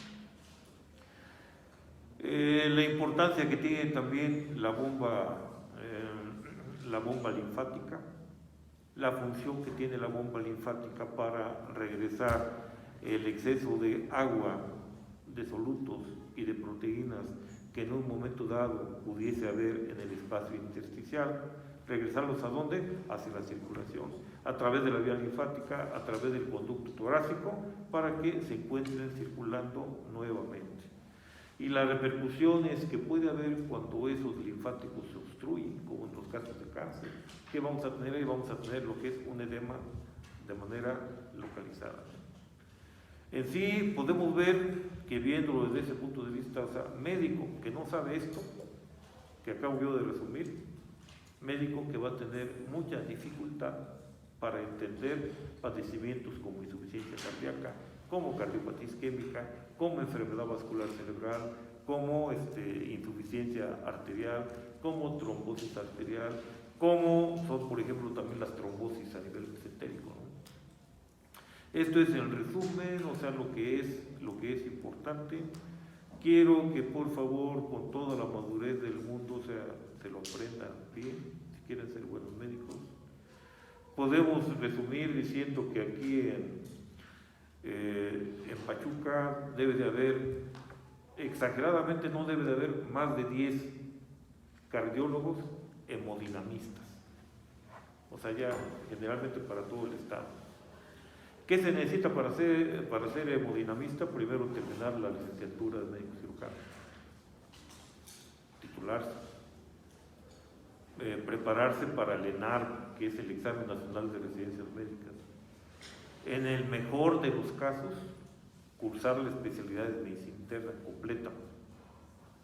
Speaker 2: La importancia que tiene también la bomba linfática, la función que tiene la bomba linfática para regresar el exceso de agua, de solutos y de proteínas que en un momento dado pudiese haber en el espacio intersticial, regresarlos ¿a dónde? Hacia la circulación, a través de la vía linfática, a través del conducto torácico, para que se encuentren circulando nuevamente. Y las repercusiones que puede haber cuando esos linfáticos se obstruyen, como en los casos de cáncer, que vamos a tener ahí, vamos a tener lo que es un edema de manera localizada. En sí, podemos ver que viéndolo desde ese punto de vista, o sea, médico que no sabe esto, que acabo yo de resumir, médico que va a tener mucha dificultad para entender padecimientos como insuficiencia cardíaca, como cardiopatía isquémica, como enfermedad vascular cerebral, como insuficiencia arterial, como trombosis arterial, como son, por ejemplo, también las trombosis a nivel mesentérico, ¿no? Esto es en resumen, o sea, lo que es importante. Quiero que por favor, con toda la madurez del mundo, o sea, se lo aprendan bien, si quieren ser buenos médicos. Podemos resumir diciendo que aquí en Pachuca debe de haber, exageradamente no debe de haber más de 10 cardiólogos hemodinamistas, o sea, ya generalmente para todo el estado. ¿Qué se necesita para ser hemodinamista? Primero terminar la licenciatura de médico cirujano, titularse, prepararse para el ENAR, que es el Examen Nacional de Residencias Médicas. En el mejor de los casos, cursar la especialidad de medicina interna completa.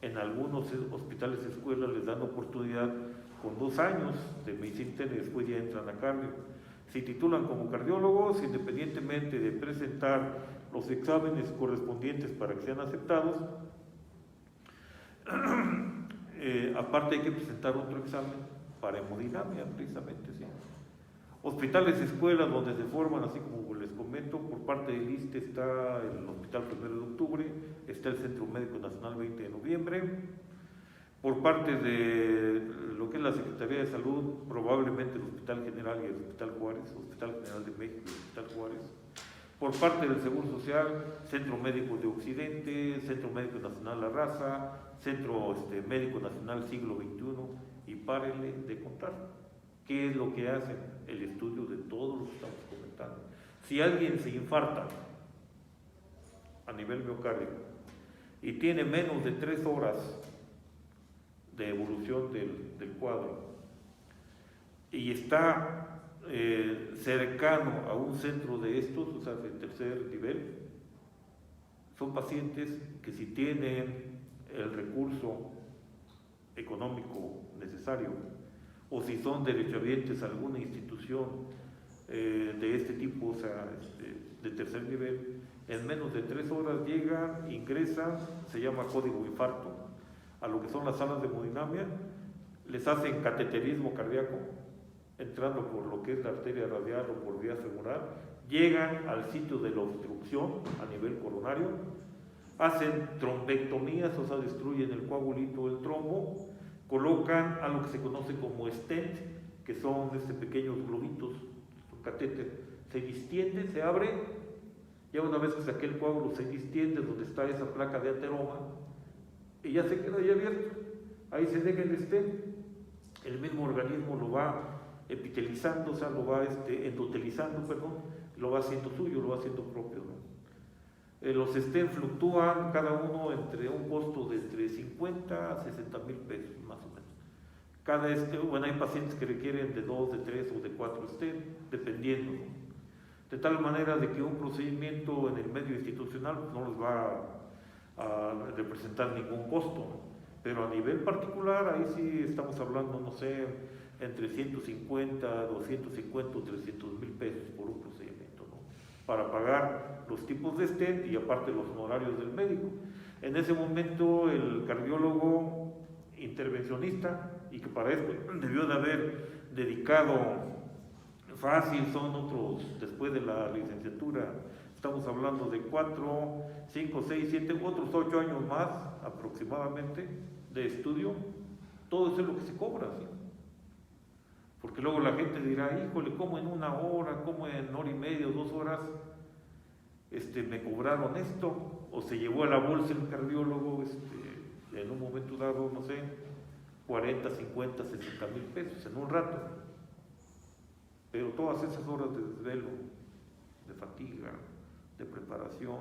Speaker 2: En algunos hospitales y escuelas les dan oportunidad con 2 años de medicina interna y después ya entran a cardio. Se titulan como cardiólogos, independientemente de presentar los exámenes correspondientes para que sean aceptados. Aparte hay que presentar otro examen para hemodinamia, precisamente, ¿sí? Hospitales, escuelas donde se forman, así como les comento, por parte del ISSSTE está el Hospital 1 de Octubre, está el Centro Médico Nacional 20 de Noviembre, por parte de lo que es la Secretaría de Salud, probablemente el Hospital General y el Hospital Juárez, Hospital General de México y el Hospital Juárez. Por parte del Seguro Social, Centro Médico de Occidente, Centro Médico Nacional La Raza, Centro Médico Nacional Siglo XXI, y párenle de contar. ¿Qué es lo que hacen? El estudio de todos los que estamos comentando. Si alguien se infarta a nivel miocárdico y tiene menos de 3 horas de evolución del cuadro y está cercano a un centro de estos, o sea, de tercer nivel, son pacientes que si tienen el recurso económico necesario o si son derechohabientes a alguna institución de este tipo, o sea, de tercer nivel, en menos de 3 horas llegan, ingresan, se llama código infarto, a lo que son las salas de hemodinamia, les hacen cateterismo cardíaco, entrando por lo que es la arteria radial o por vía femoral, llegan al sitio de la obstrucción a nivel coronario, hacen trombectomías, o sea, destruyen el coagulito del trombo, colocan a lo que se conoce como stent, que son pequeños globitos, catéter, se distiende, se abre, ya una vez que saqué el coágulo se distiende donde está esa placa de ateroma, y ya se queda ahí abierto, ahí se deja el stent, el mismo organismo lo va epitelizando, o sea, lo va endotelizando, perdón, lo va haciendo suyo, lo va haciendo propio, ¿no? Los stents fluctúan cada uno entre un costo de entre 50 a 60 mil pesos, más o menos. Cada bueno, hay pacientes que requieren de 2, de 3 o de 4 stents, dependiendo, ¿no? De tal manera de que un procedimiento en el medio institucional no les va a representar ningún costo, ¿no? Pero a nivel particular, ahí sí estamos hablando, no sé, entre 150, 250 o 300 mil pesos por un procedimiento, ¿no? Para pagar los tipos de stent y aparte los honorarios del médico. En ese momento el cardiólogo intervencionista, y que para esto debió de haber dedicado fácil, son otros, después de la licenciatura, estamos hablando de 4, 5, 6, 7, otros 8 años más aproximadamente de estudio, todo eso es lo que se cobra, ¿sí? Porque luego la gente dirá, híjole, ¿cómo en 1 hora, cómo en 1 hora y media o 2 horas me cobraron esto? O se llevó a la bolsa el cardiólogo en un momento dado, no sé, 40, 50, 60 mil pesos en un rato. Pero todas esas horas de desvelo, de fatiga, de preparación,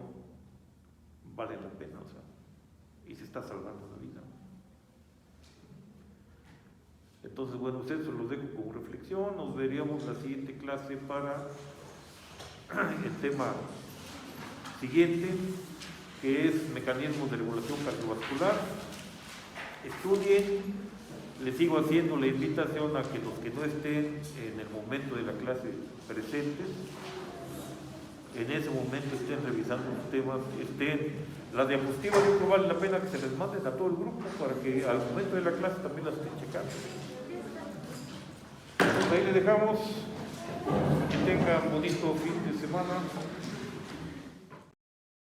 Speaker 2: valen la pena, o sea, y se está salvando la vida. Entonces, bueno, ustedes se los dejo como reflexión. Nos veríamos la siguiente clase para el tema siguiente, que es mecanismos de regulación cardiovascular. Estudien, les sigo haciendo la invitación a que los que no estén en el momento de la clase presentes, en ese momento estén revisando los temas, las diapositivas. Yo creo que vale la pena que se les manden a todo el grupo para que al momento de la clase también las estén checando. Ahí les dejamos, que tengan bonito fin de semana.